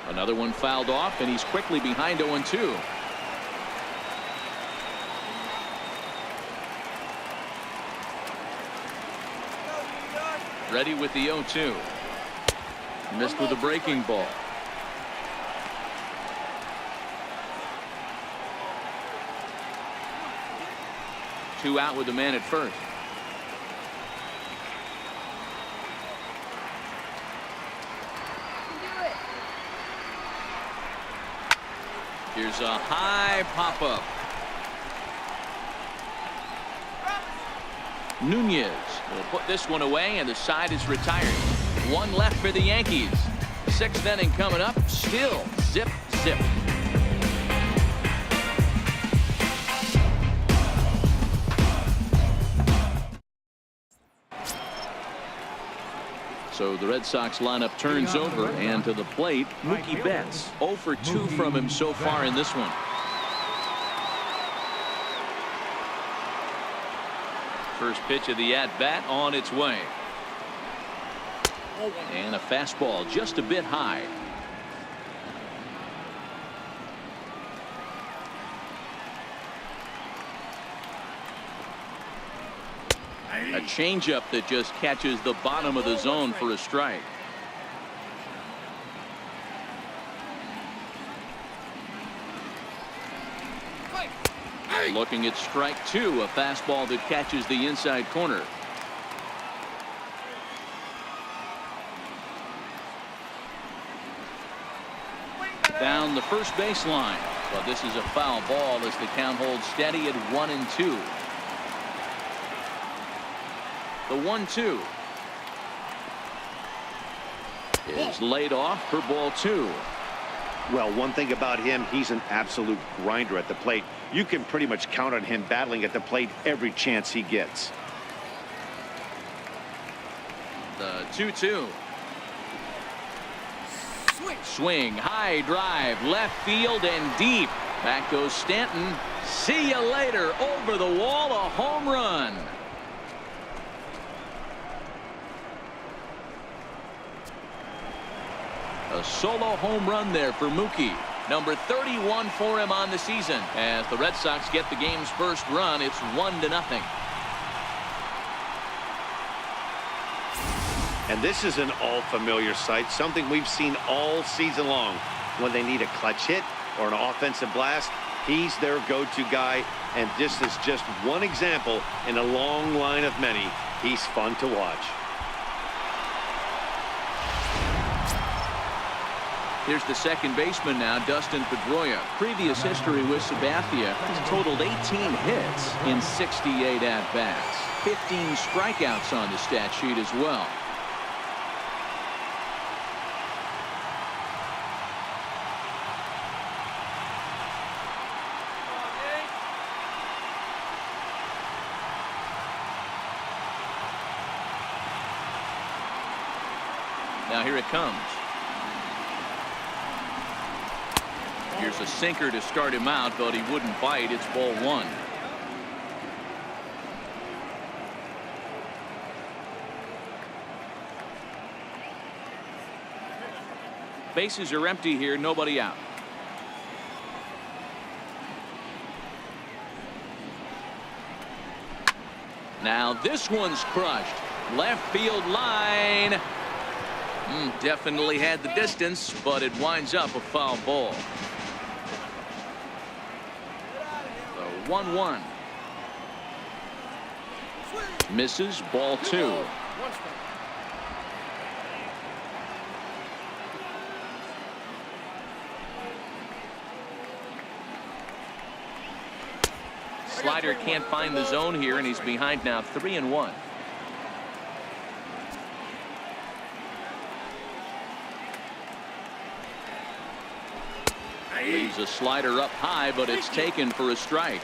Another one fouled off, and he's quickly behind 0-2. Ready with the 0-2. Missed with a breaking ball. Two out with the man at first. Here's a high pop-up. Nunez will put this one away, and the side is retired. One left for the Yankees. 6th inning coming up. Still zip, zip. So the Red Sox lineup turns over, and to the plate, Mookie Betts. 0 for 2 from him so far in this one. First pitch of the at-bat on its way. And a fastball just a bit high. A changeup that just catches the bottom of the zone for a strike. Looking at strike 2, a fastball that catches the inside corner. Down the first baseline. Well, this is a foul ball as the count holds steady at 1-2. The 1-2 is laid off for ball 2. Well, one thing about him, he's an absolute grinder at the plate. You can pretty much count on him battling at the plate every chance he gets. The 2-2. Swing, high drive, left field and deep. Back goes Stanton. See you later. Over the wall, a home run. A solo home run there for Mookie. Number 31 for him on the season. As the Red Sox get the game's first run, it's 1-0. And this is an all-familiar sight, something we've seen all season long. When they need a clutch hit or an offensive blast, he's their go-to guy. And this is just one example in a long line of many. He's fun to watch. Here's the second baseman now, Dustin Pedroia. Previous history with Sabathia. He's totaled 18 hits in 68 at-bats. 15 strikeouts on the stat sheet as well. Now here it comes. Here's a sinker to start him out, but he wouldn't bite. It's ball one. Bases are empty here, nobody out. Now this one's crushed. Left field line. Definitely had the distance, but it winds up a foul ball. The 1-1. Misses, ball two. Slider can't find the zone here, and he's behind now 3-1. Leaves a slider up high, but it's taken for a strike.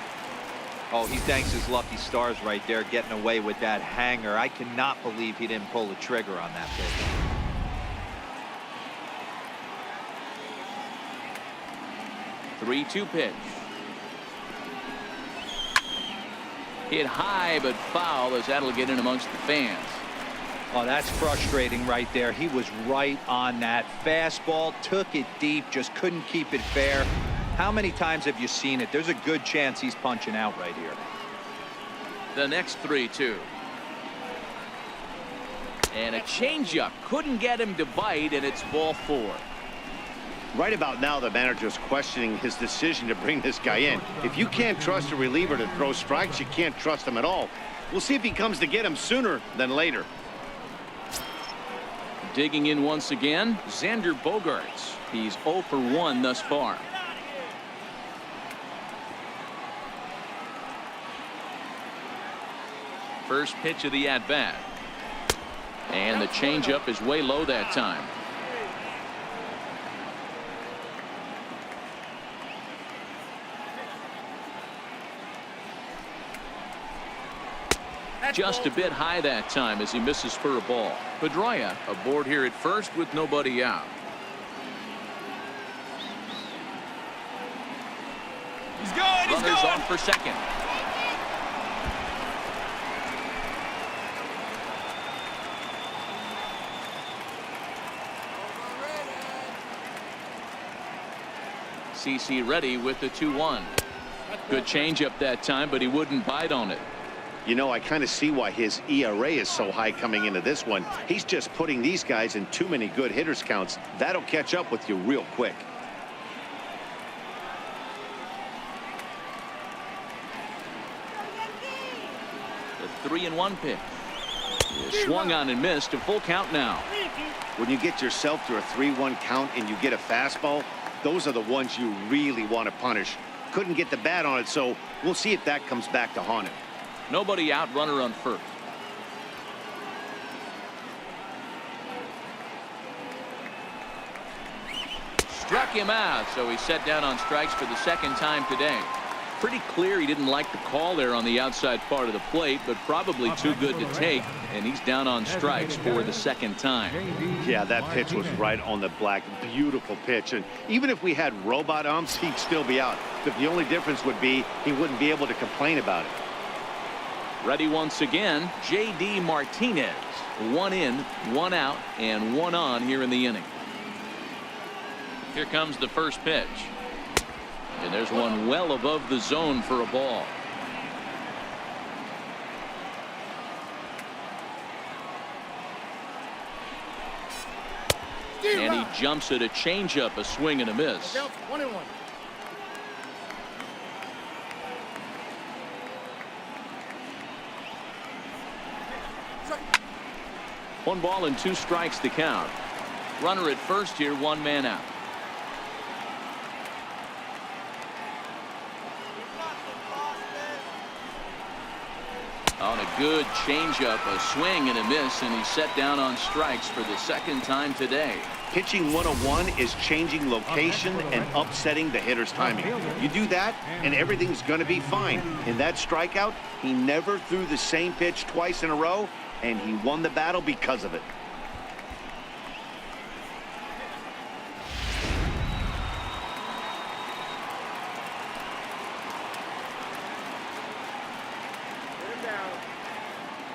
Oh, he thanks his lucky stars right there, getting away with that hanger. I cannot believe he didn't pull the trigger on that pitch. Three-two pitch. Hit high but foul, as that'll get in amongst the fans. Oh, that's frustrating right there. He was right on that fastball, took it deep, just couldn't keep it fair. How many times have you seen it? There's a good chance he's punching out right here. The next 3-2. And a changeup couldn't get him to bite, and it's ball four. Right about now, the manager's questioning his decision to bring this guy in. If you can't trust a reliever to throw strikes, you can't trust him at all. We'll see if he comes to get him sooner than later. Digging in once again, Xander Bogaerts. He's 0 for 1 thus far. First pitch of the at-bat. And the changeup is way low that time. Just a bit high that time as he misses for a ball. Pedroia aboard here at first with nobody out. He's going. He's Runners going. on for second. CC ready with the 2-1. Good changeup that time, but he wouldn't bite on it. You know, I kind of see why his ERA is so high coming into this one. He's just putting these guys in too many good hitters counts. That'll catch up with you real quick. The 3-1 pitch. Swung on and missed. A full count now. When you get yourself to a 3-1 count and you get a fastball, those are the ones you really want to punish. Couldn't get the bat on it, so we'll see if that comes back to haunt him. Nobody out, runner on first. Struck him out, so he's set down on strikes for the second time today. Pretty clear he didn't like the call there on the outside part of the plate, but probably too good to take, and he's down on strikes for the second time. Yeah, that pitch was right on the black. Beautiful pitch, and even if we had robot umps, he'd still be out. But the only difference would be he wouldn't be able to complain about it. Ready once again, J.D. Martinez. 1 in, 1 out, and 1 on here in the inning. Here comes the first pitch. And there's one well above the zone for a ball. And he jumps at a changeup, a swing and a miss. 1-1. One ball and 2 strikes to count. Runner at first here, 1 man out. On a good changeup, a swing and a miss, and he's set down on strikes for the second time today. Pitching 101 is changing location and upsetting the hitter's timing. You do that, and everything's going to be fine. In that strikeout, he never threw the same pitch twice in a row, and he won the battle because of it.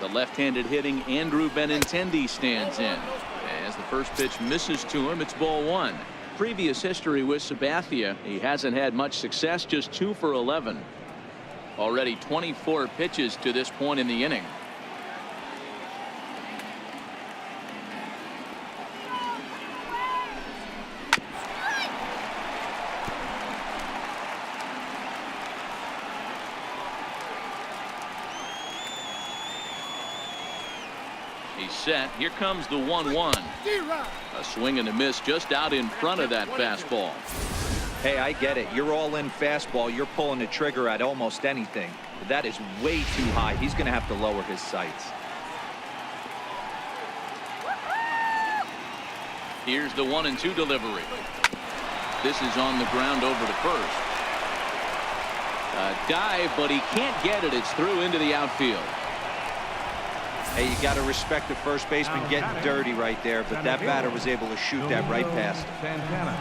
The left-handed hitting Andrew Benintendi stands in. As the first pitch misses to him, it's ball 1. Previous history with Sabathia, he hasn't had much success, just 2 for 11. Already 24 pitches to this point in the inning. He's set. Here comes the 1-1. A swing and a miss just out in front of that fastball. Hey, I get it. You're all in fastball. You're pulling the trigger at almost anything. But that is way too high. He's going to have to lower his sights. Here's the 1-2 delivery. This is on the ground over to first. A dive, but he can't get it. It's through into the outfield. Hey, you got to respect the first baseman getting dirty right there, but that batter was able to shoot that right past him. Santana.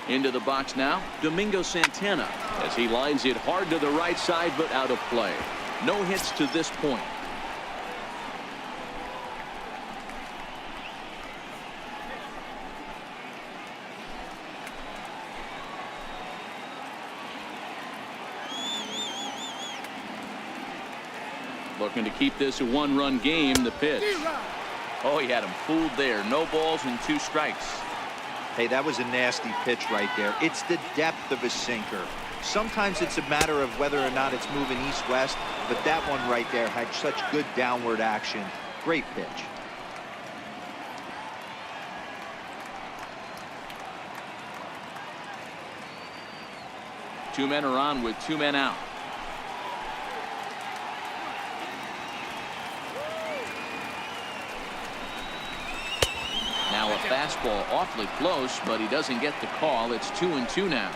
Into the box now, Domingo Santana, as he lines it hard to the right side, but out of play. No hits to this point. Looking to keep this a 1-run game. The pitch. Oh, he had him fooled there. No balls and 2 strikes. Hey, that was a nasty pitch right there. It's the depth of a sinker. Sometimes it's a matter of whether or not it's moving east-west, but that one right there had such good downward action. Great pitch. Two men are on with 2 men out. Now a fastball awfully close, but he doesn't get the call. It's 2-2 now.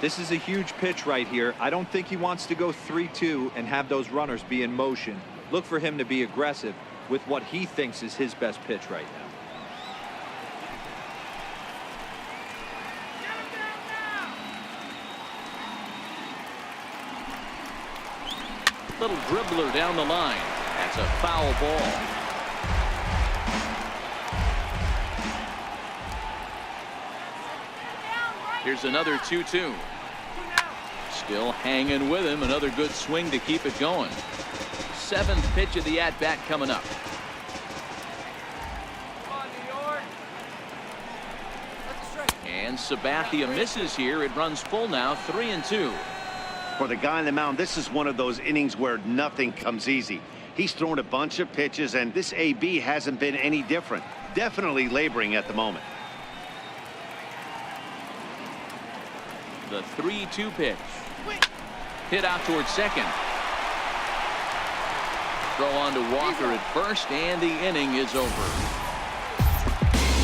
This is a huge pitch right here. I don't think he wants to go 3-2 and have those runners be in motion. Look for him to be aggressive with what he thinks is his best pitch right now. Little dribbler down the line. That's a foul ball. Here's another 2-2. Still hanging with him. Another good swing to keep it going. 7th pitch of the at-bat coming up. And Sabathia misses here. It runs full now, 3-2. For the guy on the mound, this is one of those innings where nothing comes easy. He's thrown a bunch of pitches, and this AB hasn't been any different. Definitely laboring at the moment. The 3-2 pitch. Hit out towards second. Throw on to Walker at first, and the inning is over.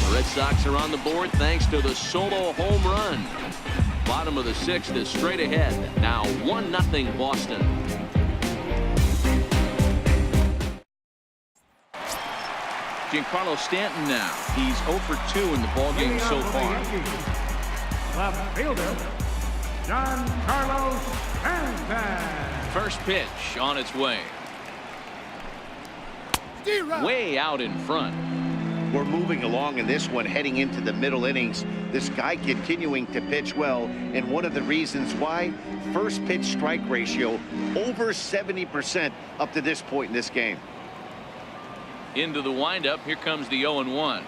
The Red Sox are on the board thanks to the solo home run. Bottom of the 6th is straight ahead. Now 1-0 Boston. Giancarlo Stanton now. He's 0 for 2 in the ballgame so far. Left fielder, Giancarlo Stanton. First pitch on its way. Way out in front. We're moving along in this one, heading into the middle innings. This guy continuing to pitch well, and one of the reasons why, first pitch strike ratio over 70% up to this point in this game. Into the windup. Here comes the 0-1.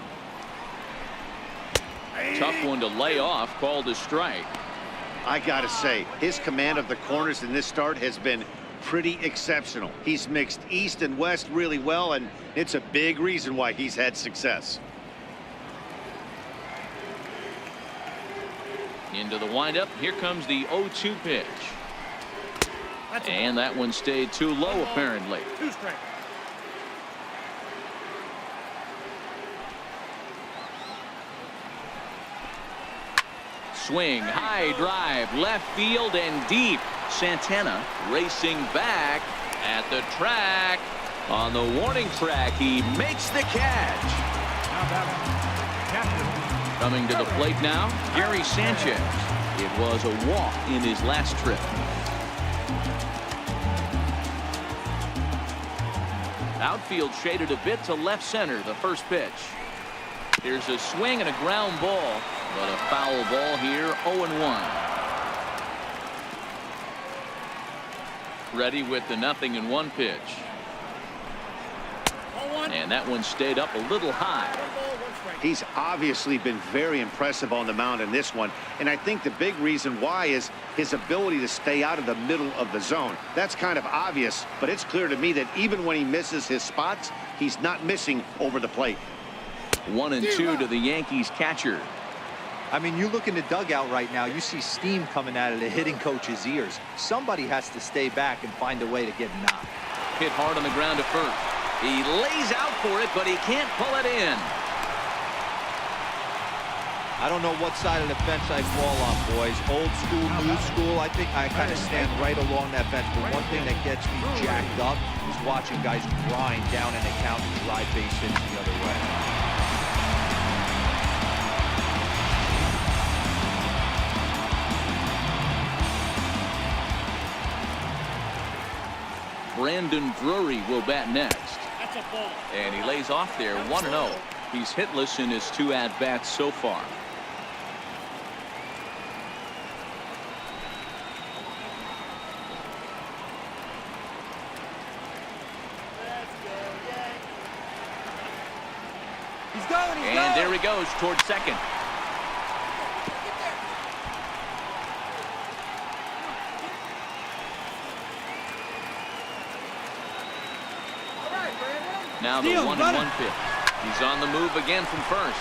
Tough one to lay off, called a strike. I gotta say, his command of the corners in this start has been pretty exceptional. He's mixed east and west really well, and it's a big reason why he's had success. Into the windup. Here comes the 0-2 pitch. And that one stayed too low, apparently. 2 strikes. Swing, high drive, left field and deep. Santana racing back at the track. On the warning track, he makes the catch. Coming to the plate now, Gary Sanchez. It was a walk in his last trip. Outfield shaded a bit to left center. The first pitch. Here's a swing and a ground ball, but a foul ball here. 0-1. Ready with the 0-1 pitch. And that one stayed up a little high. He's obviously been very impressive on the mound in this one, and I think the big reason why is his ability to stay out of the middle of the zone. That's kind of obvious, but it's clear to me that even when he misses his spots, he's not missing over the plate. 1-2 to the Yankees catcher. I mean, you look in the dugout right now, you see steam coming out of the hitting coach's ears. Somebody has to stay back and find a way to get knocked. Hit hard on the ground to first. He lays out for it, but he can't pull it in. I don't know what side of the fence I fall on, boys. Old school, new school. I think I kind of stand right along that fence. But one thing that gets me jacked up is watching guys grind down in the count and drive base hits the other way. Brandon Drury will bat next. That's a ball. And he lays off there 1-0. He's hitless in his 2 at-bats so far. And there he goes towards second. Now the 1-1 pitch. He's on the move again from first.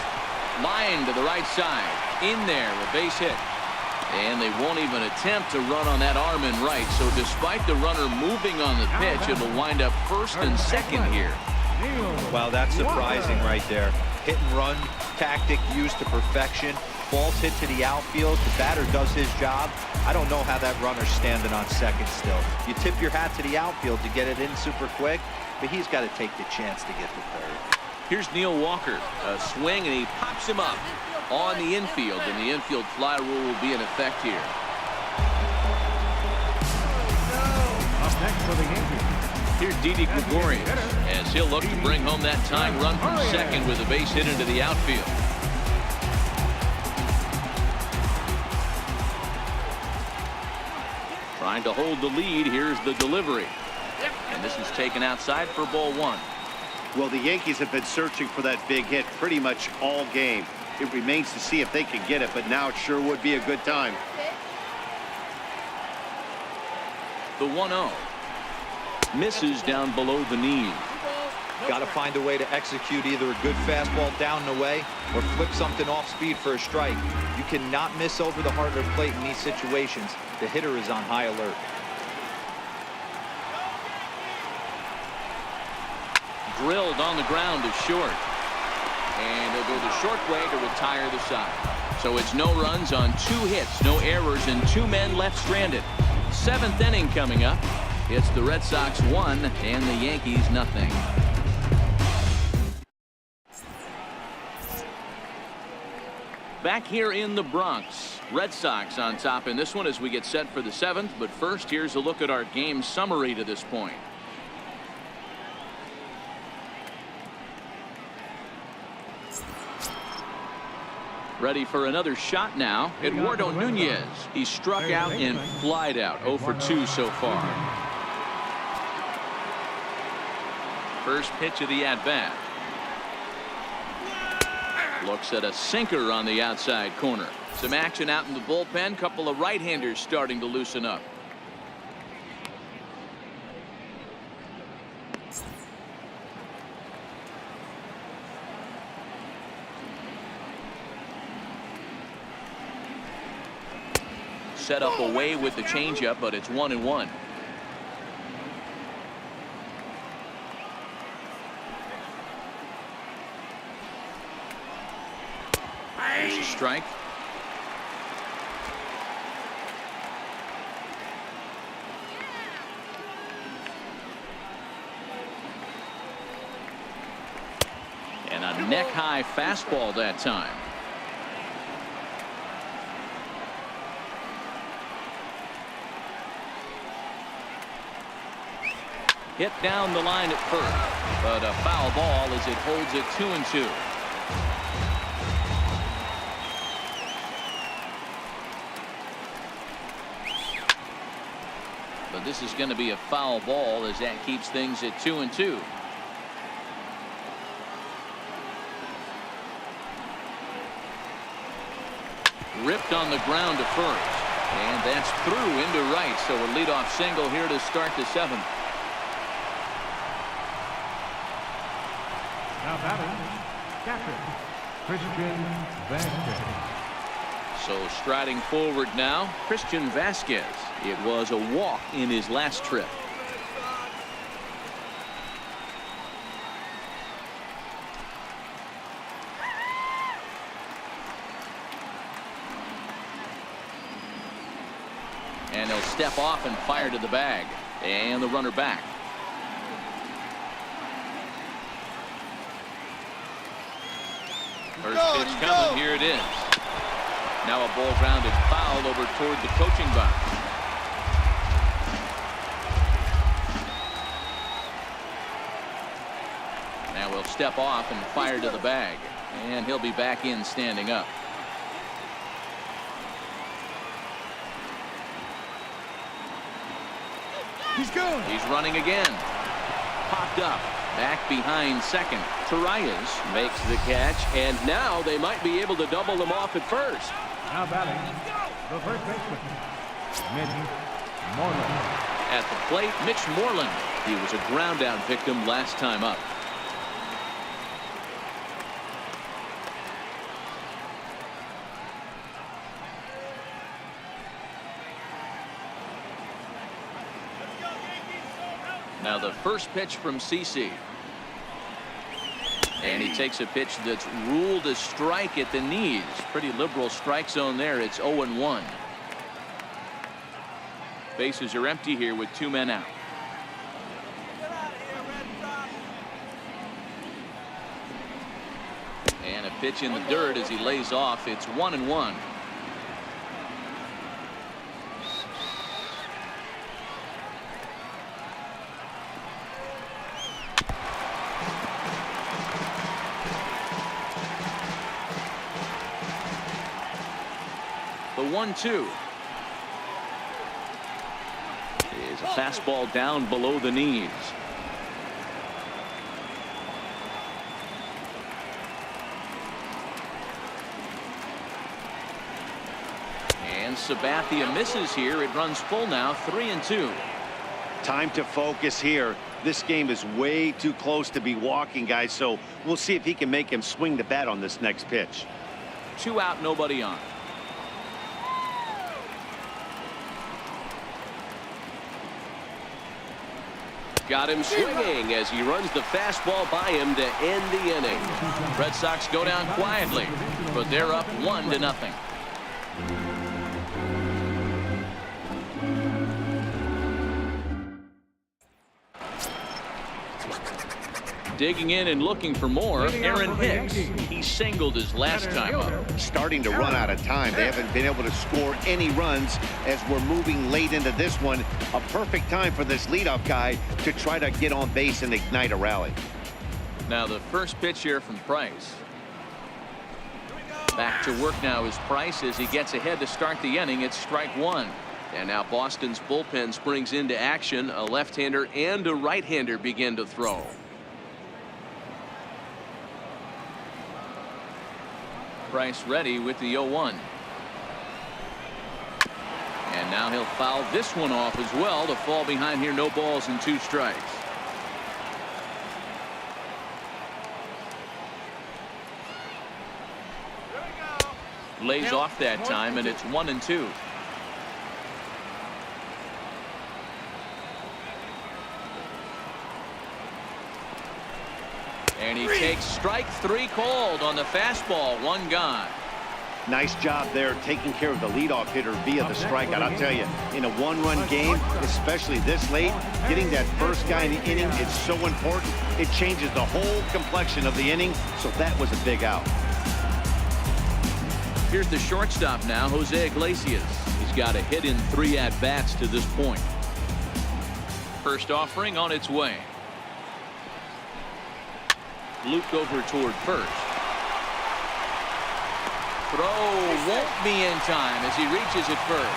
Line to the right side. In there, a base hit. And they won't even attempt to run on that arm in right. So despite the runner moving on the pitch, it'll wind up first and second here. Wow, that's surprising right there. Hit and run tactic used to perfection. Ball's hit to the outfield. The batter does his job. I don't know how that runner's standing on second still. You tip your hat to the outfield to get it in super quick, but he's got to take the chance to get to third. Here's Neil Walker. A swing, and he pops him up on the infield, and the infield fly rule will be in effect here. Up next for the Yankees. Here's Didi Gregorius as he'll look to bring home that tying run from second with a base hit into the outfield. Trying to hold the lead. Here's the delivery. And this is taken outside for ball 1. Well, the Yankees have been searching for that big hit pretty much all game. It remains to see if they can get it, but now it sure would be a good time. The 1-0. Misses down below the knee. Got to find a way to execute either a good fastball down the way or flip something off speed for a strike. You cannot miss over the heart of the plate in these situations. The hitter is on high alert. Drilled on the ground to short. And he'll go the short way to retire the side. So it's no runs on 2 hits, no errors, and 2 men left stranded. 7th inning coming up. It's the Red Sox 1 and the Yankees 0. Back here in the Bronx, Red Sox on top in this one as we get set for the 7th. But first, here's a look at our game summary to this point. Ready for another shot now. Eduardo Nunez. He struck out and flied out. 0 for 2 so far. First pitch of the at-bat. Looks at a sinker on the outside corner. Some action out in the bullpen. Couple of right-handers starting to loosen up. Set up away with the changeup, but it's 1-1. There's a strike. And neck-high fastball that time. Hit down the line at first, but a foul ball as it holds it 2-2. But this is going to be a foul ball as that keeps things at 2-2. Ripped on the ground to first, and that's through into right. So a leadoff single here to start the seventh. Now batting, captain Christian Vasquez. So striding forward now, Christian Vasquez. It was a walk in his last trip. And he'll step off and fire to the bag. And the runner back. First pitch coming. Here it is. Now a ball grounded foul over toward the coaching box. Now he'll step off and fire to the bag. And he'll be back in standing up. He's going. He's running again. Popped up. Back behind second. Torreyes makes the catch, and now they might be able to double them off at first. Now batting, the first baseman, Mitch Moreland. At the plate, Mitch Moreland. He was a ground out victim last time up. Now the first pitch from CC. And he takes a pitch that's ruled a strike at the knees. Pretty liberal strike zone there. It's 0-1. Bases are empty here with 2 men out. And a pitch in the dirt as he lays off. It's 1-1. The 1-2 is a fastball down below the knees. And Sabathia misses here. It runs full now, 3-2. Time to focus here. This game is way too close to be walking, guys, so we'll see if he can make him swing the bat on this next pitch. 2 out, nobody on. Got him swinging as he runs the fastball by him to end the inning. Red Sox go down quietly, but they're up 1-0. Digging in and looking for more, Aaron Hicks. He singled his last time up. Starting to run out of time. They haven't been able to score any runs as we're moving late into this one. A perfect time for this leadoff guy to try to get on base and ignite a rally. Now the first pitch here from Price. Back to work now is Price as he gets ahead to start the inning. It's strike 1. And now Boston's bullpen springs into action. A left-hander and a right-hander begin to throw. Price ready with the 0-1. And now he'll foul this one off as well to fall behind here. No balls and 2 strikes. Lays off that time, and it's 1-2. And he takes strike 3 called on the fastball. 1 gone. Nice job there taking care of the leadoff hitter via the strikeout. I'll tell you, in a one-run game, especially this late, getting that first guy in the inning is so important. It changes the whole complexion of the inning, so that was a big out. Here's the shortstop now, Jose Iglesias. He's got a hit in 3 at-bats to this point. First offering on its way. Luke over toward first. Throw won't be in time as he reaches it first.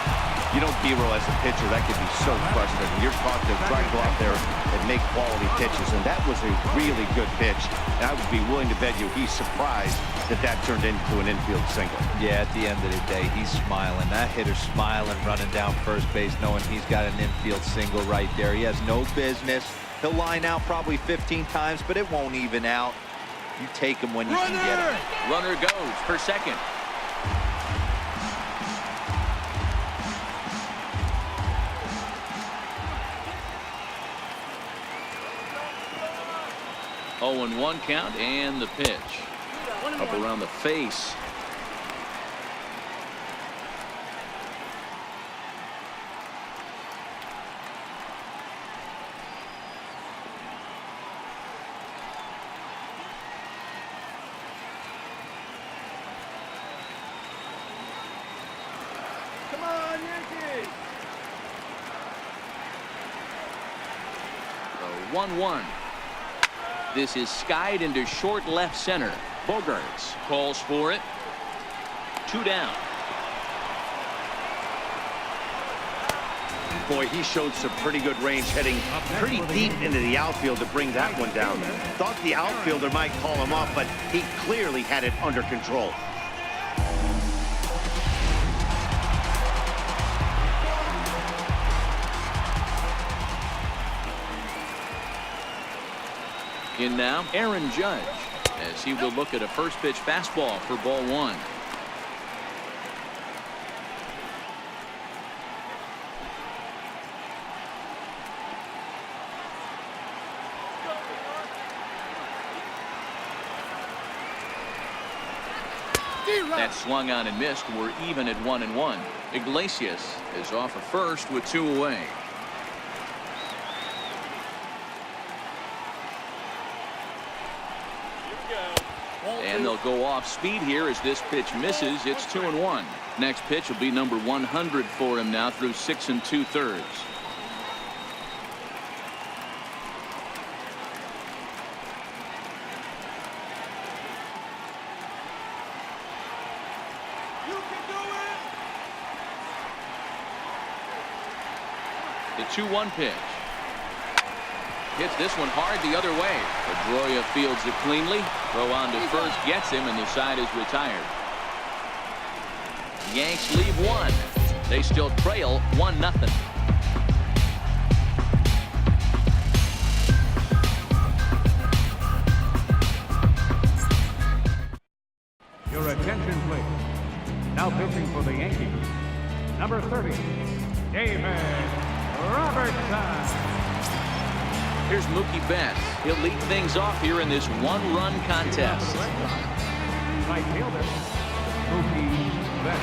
You know, B-roll, as a pitcher, that can be so frustrating. You're taught to try to go out there and make quality pitches, and that was a really good pitch. And I would be willing to bet you he's surprised that that turned into an infield single. Yeah, at the end of the day, he's smiling. That hitter's smiling, running down first base, knowing he's got an infield single right there. He has no business. He'll line out probably 15 times, but it won't even out. You take him when you can get him. Runner goes for second. Oh, and 1 count, and the pitch up around the face. Come on, Yankees! The 1-1. This is skied into short left center. Bogarts calls for it. 2 down. Boy, he showed some pretty good range heading pretty deep into the outfield to bring that one down. Thought the outfielder might call him off, but he clearly had it under control. In now, Aaron Judge, as he will look at a first pitch fastball for ball 1. That swung on and missed. We're even at 1-1. Iglesias is off of first with 2 away. And they'll go off speed here as this pitch misses. It's 2-1. Next pitch will be number 100 for him now through 6 2/3. The 2-1 pitch. Hits this one hard the other way. Pedroia fields it cleanly. Throw on to first gets him, and the side is retired. Yanks leave 1. They still trail 1-0. Your attention, please. Now pitching for the Yankees, number 30, David Robertson. Here's Mookie Betts. He'll lead things off here in this 1-run contest. Right fielder, Mookie Betts.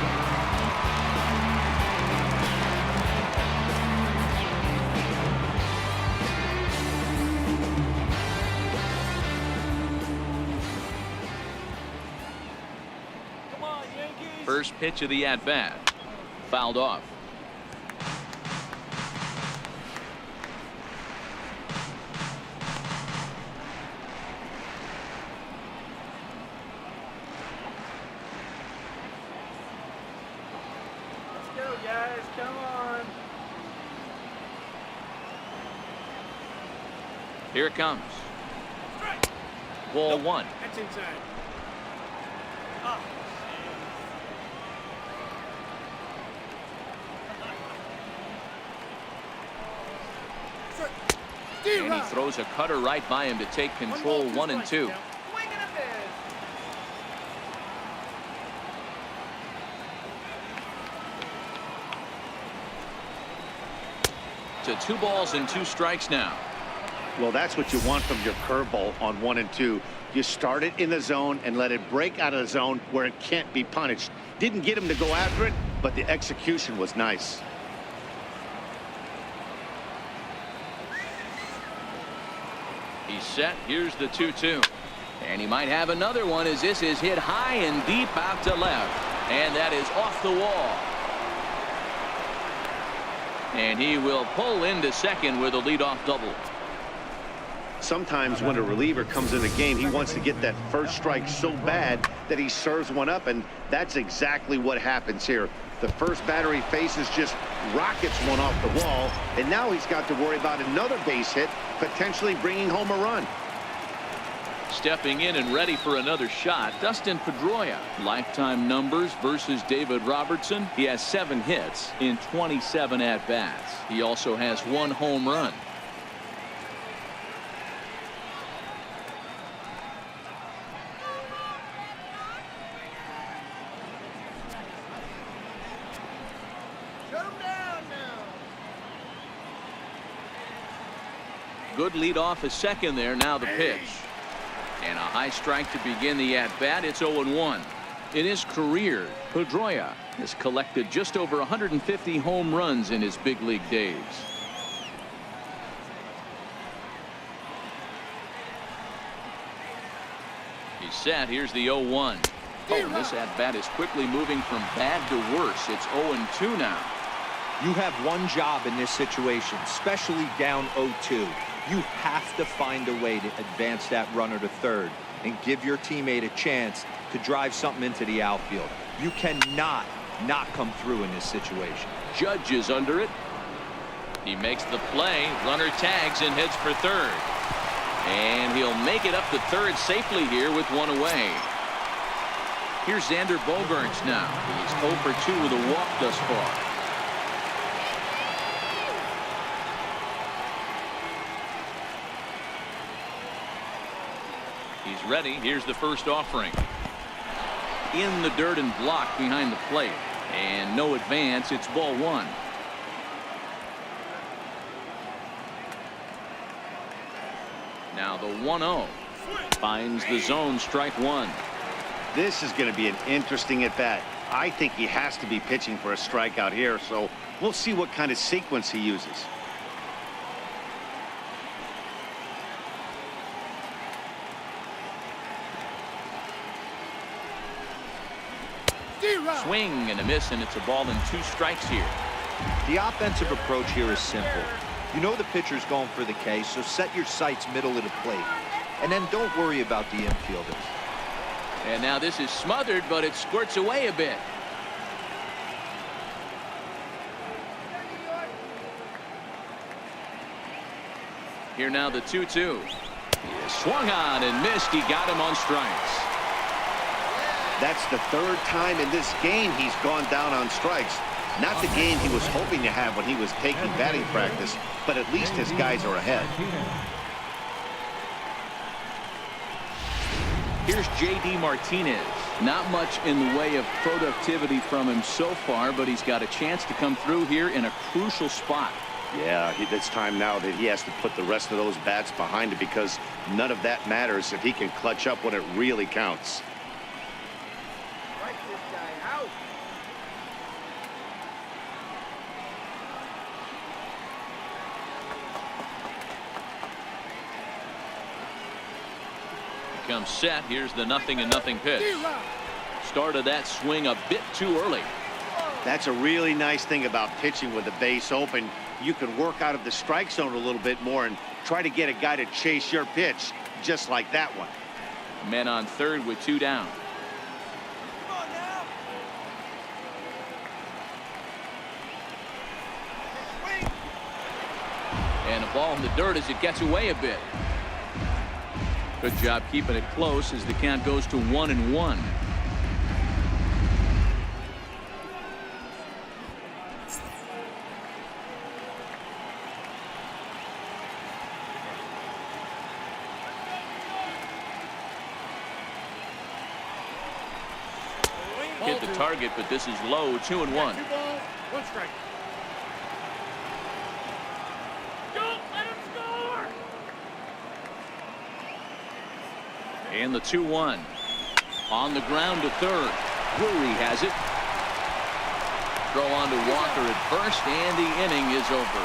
First pitch of the at-bat. Fouled off. Let's go, guys. Come on. Here it comes. Ball 1. That's inside. And he throws a cutter right by him to take control. 1 and 2. To 2 balls and 2 strikes now. Well, that's what you want from your curveball on 1 and 2. You start it in the zone and let it break out of the zone where it can't be punished. Didn't get him to go after it, but the execution was nice. He's set. Here's the 2-2. And he might have another one as this is hit high and deep out to left. And that is off the wall. And he will pull into second with a leadoff double. Sometimes when a reliever comes in the game, he wants to get that first strike so bad that he serves one up, and that's exactly what happens here. The first batter he faces just rockets one off the wall, and now he's got to worry about another base hit, potentially bringing home a run. Stepping in and ready for another shot, Dustin Pedroia. Lifetime numbers versus David Robertson. He has 7 hits in 27 at-bats. He also has 1 home run. Good lead off a second there. Now the pitch. And a high strike to begin the at-bat. It's 0-1. In his career, Pedroia has collected just over 150 home runs in his big league days. He's set. Here's the 0-1. Oh, this at-bat is quickly moving from bad to worse. It's 0-2 now. You have one job in this situation, especially down 0-2. You have to find a way to advance that runner to third and give your teammate a chance to drive something into the outfield. You cannot not come through in this situation. Judge is under it. He makes the play. Runner tags and heads for third. And he'll make it up to third safely here with 1 away. Here's Xander Bogaerts now. He's 0 for 2 with a walk thus far. He's ready. Here's the first offering. In the dirt and blocked behind the plate. And no advance. It's ball 1. Now the 1-0. Finds the zone, strike 1. This is going to be an interesting at-bat. I think he has to be pitching for a strikeout here, so we'll see what kind of sequence he uses. Swing and a miss, and it's a ball and 2 strikes here. The offensive approach here is simple. You know the pitcher's going for the K, so set your sights middle of the plate. And then don't worry about the infielders. And now this is smothered, but it squirts away a bit. Here now the 2-2. He swung on and missed. He got him on strikes. That's the 3rd time in this game he's gone down on strikes. Not the game he was hoping to have when he was taking batting practice, but at least his guys are ahead. Here's J.D. Martinez. Not much in the way of productivity from him so far, but he's got a chance to come through here in a crucial spot. Yeah, it's time now that he has to put the rest of those bats behind him, because none of that matters if he can clutch up when it really counts. Comes set. Here's the 0-0 pitch. Started that swing a bit too early. That's a really nice thing about pitching with the base open. You can work out of the strike zone a little bit more and try to get a guy to chase your pitch, just like that one. Men on third with 2 down. And a ball in the dirt as it gets away a bit. Good job keeping it close as the count goes to 1-1. Hit the target, but this is low. 2-1. 1 strike. And the 2-1 on the ground to third. Drury has it. Throw on to Walker at first, and the inning is over.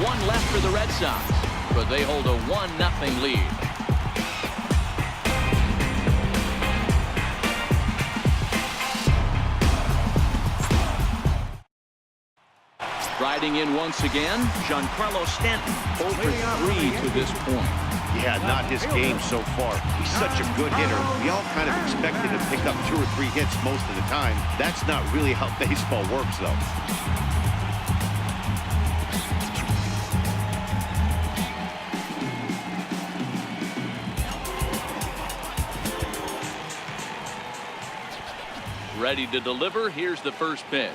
One left for the Red Sox, but they hold a 1-0 lead. Riding in once again, Giancarlo Stanton, 0 for 3 to this point. Yeah, not his game so far. He's such a good hitter. We all kind of expected him to pick up 2 or 3 hits most of the time. That's not really how baseball works, though. Ready to deliver. Here's the first pitch.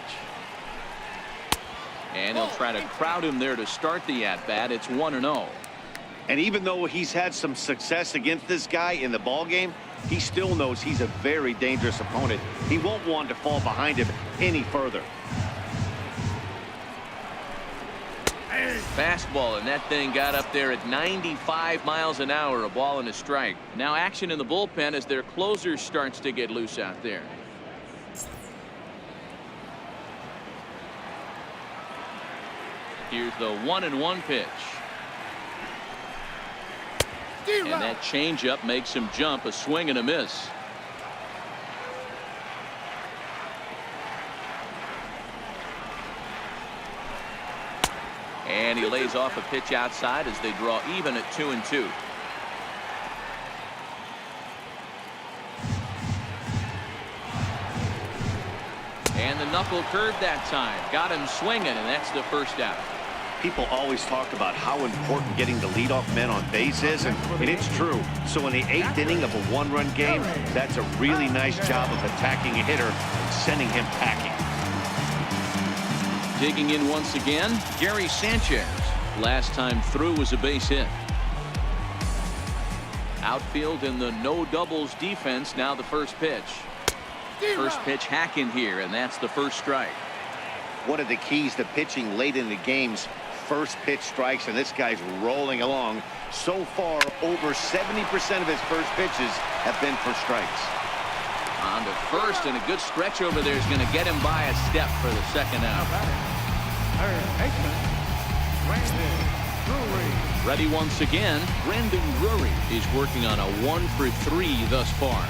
And he'll try to crowd him there to start the at-bat. It's 1-0. And even though he's had some success against this guy in the ball game, he still knows he's a very dangerous opponent. He won't want to fall behind him any further. Fastball, and that thing got up there at 95 miles an hour, a ball and a strike. Now action in the bullpen as their closer starts to get loose out there. Here's the 1-1 pitch. And that changeup makes him jump, a swing and a miss. And he lays off a pitch outside as they draw even at 2-2. And the knuckle curve that time. Got him swinging, and that's the first out. People always talk about how important getting the leadoff man on base is, and it's true. So in the 8th inning of a 1-run game, that's a really nice job of attacking a hitter and sending him packing. Digging in once again, Gary Sanchez. Last time through was a base hit. Outfield in the no doubles defense. Now the first pitch. First pitch hack in here, and that's the first strike. One of the keys to pitching late in the games, first pitch strikes, and this guy's rolling along. So far, over 70% of his first pitches have been for strikes. On to first, and a good stretch over there is going to get him by a step for the second out. Ready once again, Brandon Drury is working on a 1 for 3 thus far.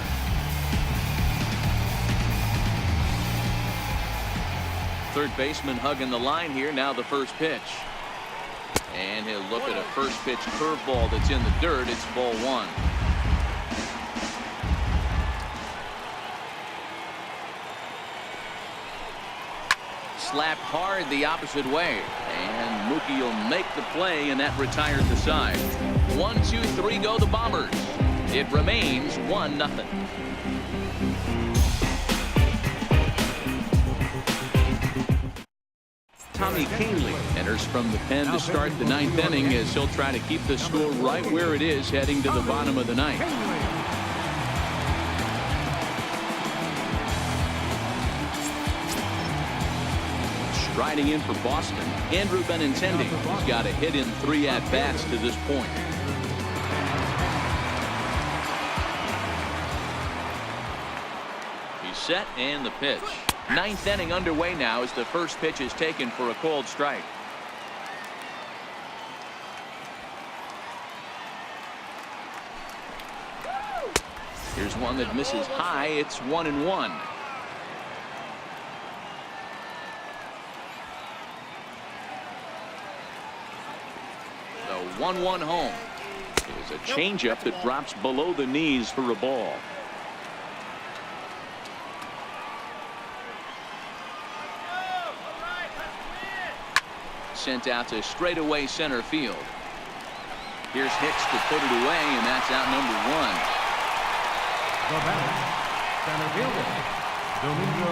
Third baseman hugging the line here. Now the first pitch. And he'll look at a first pitch curveball that's in the dirt. It's ball 1. Slapped hard the opposite way. And Mookie will make the play, and that retires the side. 1, 2, 3 go the Bombers. It remains 1-0. Tommy Kahnle enters from the pen to start the 9th inning as he'll try to keep the score right where it is heading to the bottom of the 9th. Striding in for Boston, Andrew Benintendi. He's got a hit in 3 at-bats to this point. He's set, and the pitch. 9th inning underway now as the first pitch is taken for a called strike. Here's one that misses high. It's 1-1. The 1-1 home is a changeup that drops below the knees for a ball. Sent out to straightaway center field. Here's Hicks to put it away, and that's out number 1. The batter, center fielder, Domingo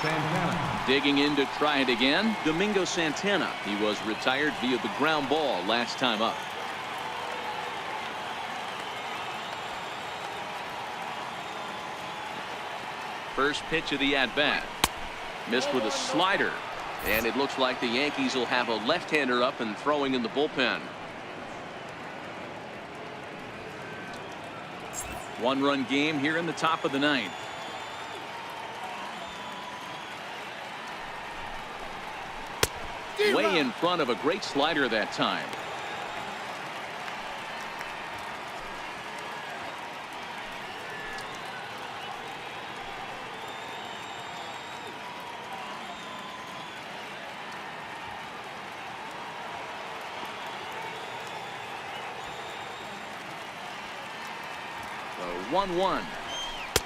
Santana. Digging in to try it again, Domingo Santana. He was retired via the ground ball last time up. First pitch of the at-bat. Missed with a slider. And it looks like the Yankees will have a left-hander up and throwing in the bullpen. 1-run game here in the top of the 9th. way in front of a great slider that time. The 1-1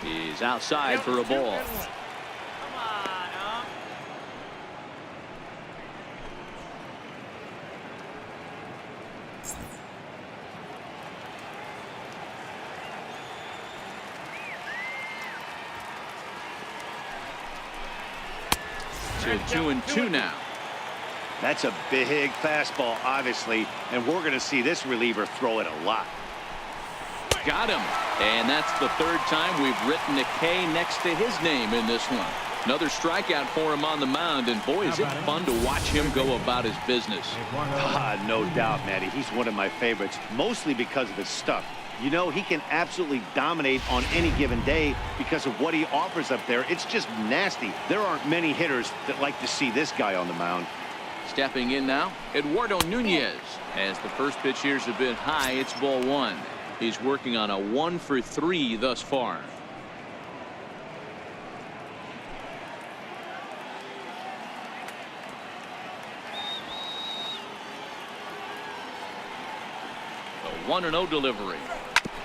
is outside for a ball. Come on, 2-2 now. That's a big fastball, obviously, and we're going to see this reliever throw it a lot. Got him. And that's the third time we've written a K next to his name in this one. Another strikeout for him on the mound, and boy, is it fun to watch him go about his business. No doubt, Matty. He's one of my favorites, mostly because of his stuff. You know, he can absolutely dominate on any given day because of what he offers up there. It's just nasty. There aren't many hitters that like to see this guy on the mound. Stepping in now, Eduardo Nunez. As the first pitch here's a bit high, it's ball 1. He's working on a 1-for-3 thus far. The 1-0 delivery.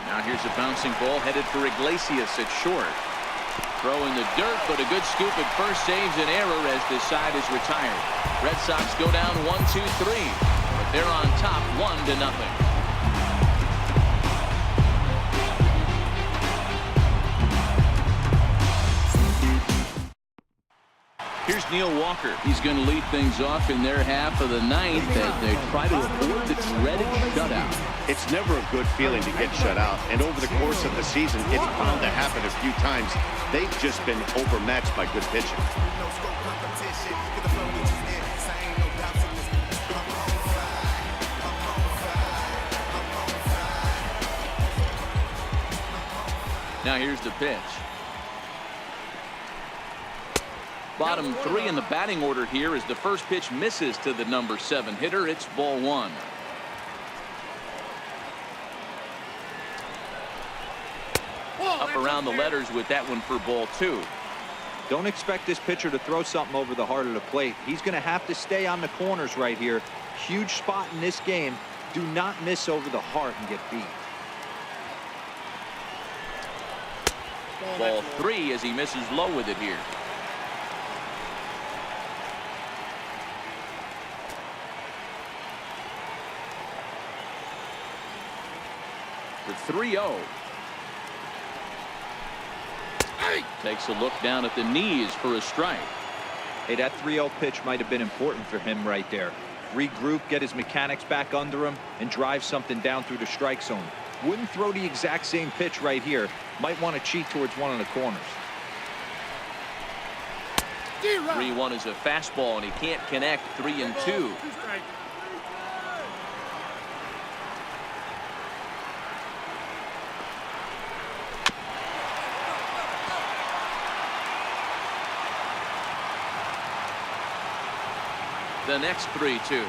Now here's a bouncing ball headed for Iglesias at short. Throw in the dirt, but a good scoop at first saves an error as this side is retired. Red Sox go down 1-2-3, but they're on top 1-0. Here's Neil Walker. He's going to lead things off in their half of the ninth as they try to avoid the dreaded shutout. It's never a good feeling to get shut out, and over the course of the season, it's bound to happen a few times. They've just been overmatched by good pitching. Now here's the pitch. Bottom 3 in the batting order here as the first pitch misses to the number 7 hitter. It's ball 1. Up around the letters with that one for ball 2. Don't expect this pitcher to throw something over the heart of the plate. He's going to have to stay on the corners right here. Huge spot in this game. Do not miss over the heart and get beat. Ball 3 as he misses low with it here. The 3-0. Takes a look down at the knees for a strike. Hey, that 3-0 pitch might have been important for him right there. Regroup, get his mechanics back under him, and drive something down through the strike zone. Wouldn't throw the exact same pitch right here. Might want to cheat towards one of the corners. 3-1 is a fastball, and he can't connect. 3-2. The next 3-2.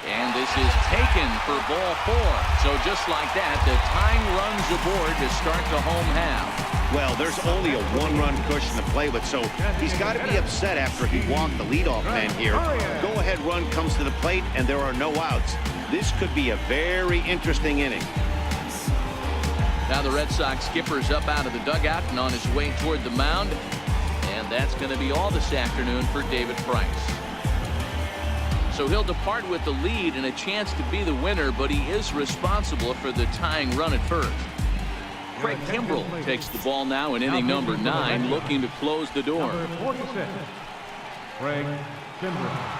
And this is taken for ball 4. So just like that, the tying runs aboard to start the home half. Well, there's only a 1-run cushion to play with, so he's got to be upset after he walked the leadoff man here. Go-ahead run comes to the plate, and there are no outs. This could be a very interesting inning. Now the Red Sox skipper's up out of the dugout and on his way toward the mound. And that's going to be all this afternoon for David Price. So he'll depart with the lead and a chance to be the winner, but he is responsible for the tying run at first. Craig Kimbrell takes the ball now in inning number 9, looking to close the door. Number 46, Craig Kimbrell.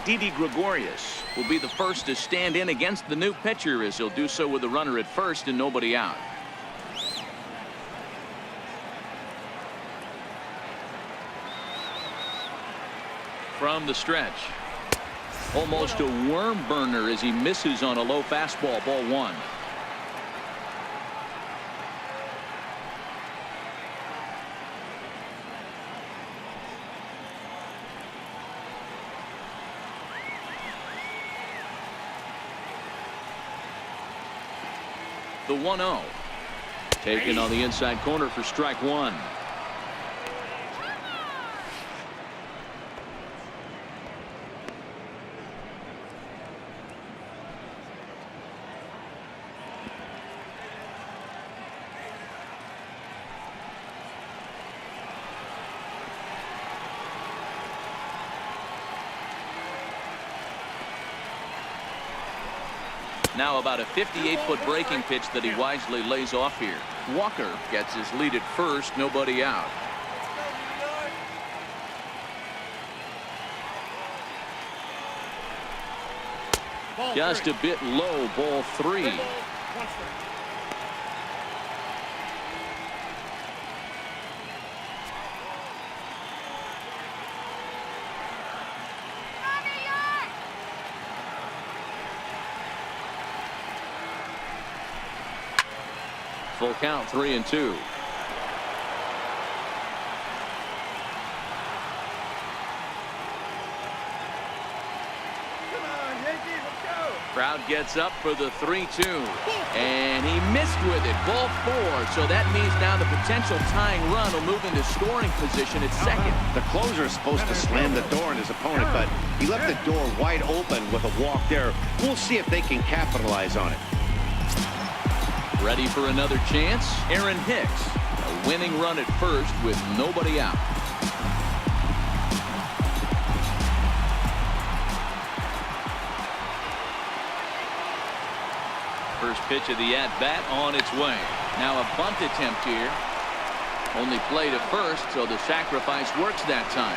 Didi Gregorius will be the first to stand in against the new pitcher as he'll do so with a runner at first and nobody out. From the stretch. Almost a worm burner as he misses on a low fastball. Ball 1. The 1-0. Taken on the inside corner for strike 1. Now about a 58-foot breaking pitch that he wisely lays off here. Walker gets his lead at first, nobody out. Just a bit low, ball 3. Full count, 3-2. Crowd gets up for the 3-2, and he missed with it. Ball 4. So that means now the potential tying run will move into scoring position at second. The closer is supposed to slam the door on his opponent, but he left the door wide open with a walk there. We'll see if they can capitalize on it. Ready for another chance? Aaron Hicks. A winning run at first with nobody out. First pitch of the at-bat on its way. Now a bunt attempt here. Only play to first, so the sacrifice works that time.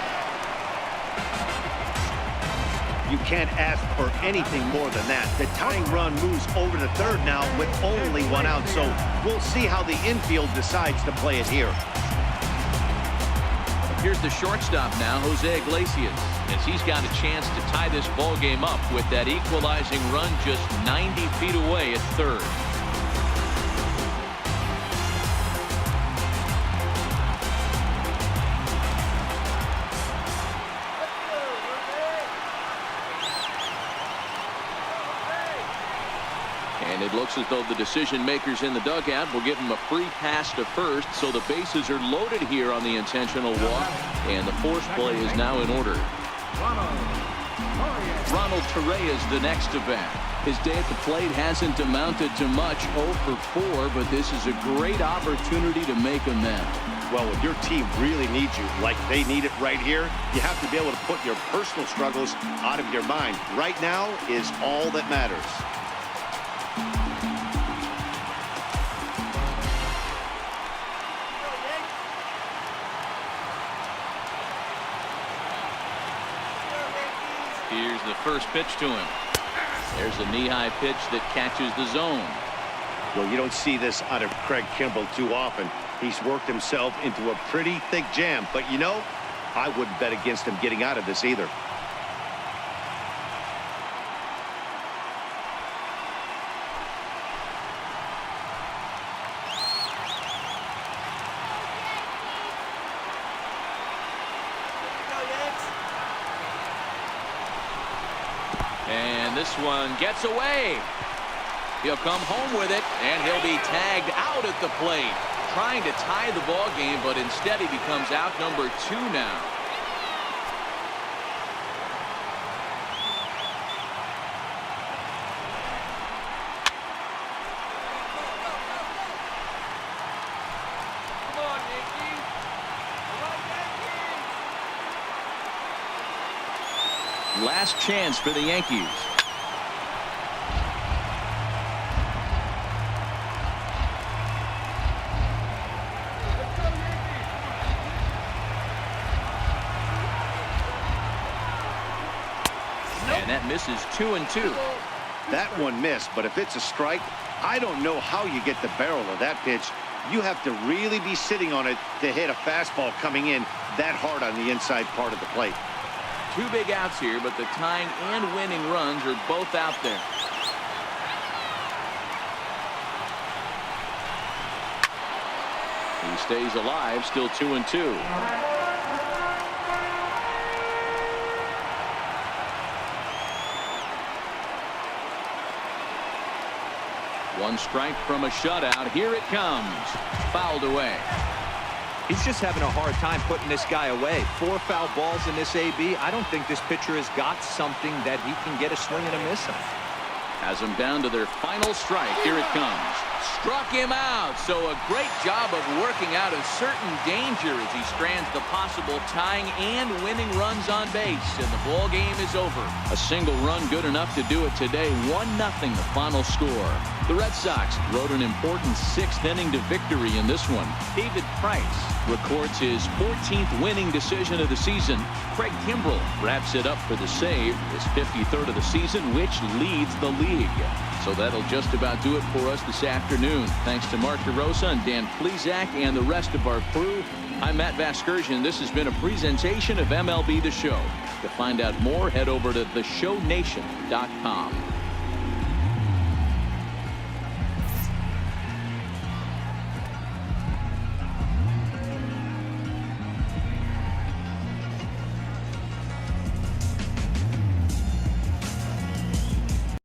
You can't ask for anything more than that. The tying run moves over to third now with only one out, so we'll see how the infield decides to play it here. Here's the shortstop now, Jose Iglesias, as he's got a chance to tie this ball game up with that equalizing run just 90 feet away at third. And it looks as though the decision makers in the dugout will give him a free pass to first, so the bases are loaded here on the intentional walk, and the force play is now in order. Ronald Torreyes the next to bat. His day at the plate hasn't amounted to much, 0 for 4, but this is a great opportunity to make amends. Well, when your team really needs you, like they need it right here, you have to be able to put your personal struggles out of your mind. Right now is all that matters. Here's the first pitch to him. There's a knee-high pitch that catches the zone. Well, you don't see this out of Craig Kimbrell too often. He's worked himself into a pretty thick jam, but you know, I wouldn't bet against him getting out of this either. And this one gets away. He'll come home with it, and he'll be tagged out at the plate. Trying to tie the ball game, but instead he becomes out number 2 now. Come on, Yankees. Come on, Yankees. Last chance for the Yankees. And that misses 2-2. That one missed, but if it's a strike, I don't know how you get the barrel of that pitch. You have to really be sitting on it to hit a fastball coming in that hard on the inside part of the plate. 2 big outs here, but the tying and winning runs are both out there. He stays alive, still 2-2. One strike from a shutout. Here it comes. Fouled away. He's just having a hard time putting this guy away. 4 foul balls in this AB. I don't think this pitcher has got something that he can get a swing and a miss on. Has them down to their final strike. Here it comes. Struck him out. So a great job of working out a certain danger as he strands the possible tying and winning runs on base. And the ball game is over. A single run good enough to do it today. 1-0 the final score. The Red Sox rode an important 6th inning to victory in this one. David Price records his 14th winning decision of the season. Craig Kimbrell wraps it up for the save, his 53rd of the season, which leads the league. So that'll just about do it for us this afternoon. Thanks to Mark DeRosa and Dan Plesac and the rest of our crew. I'm Matt Vasgersian. This has been a presentation of MLB The Show. To find out more, head over to theshownation.com.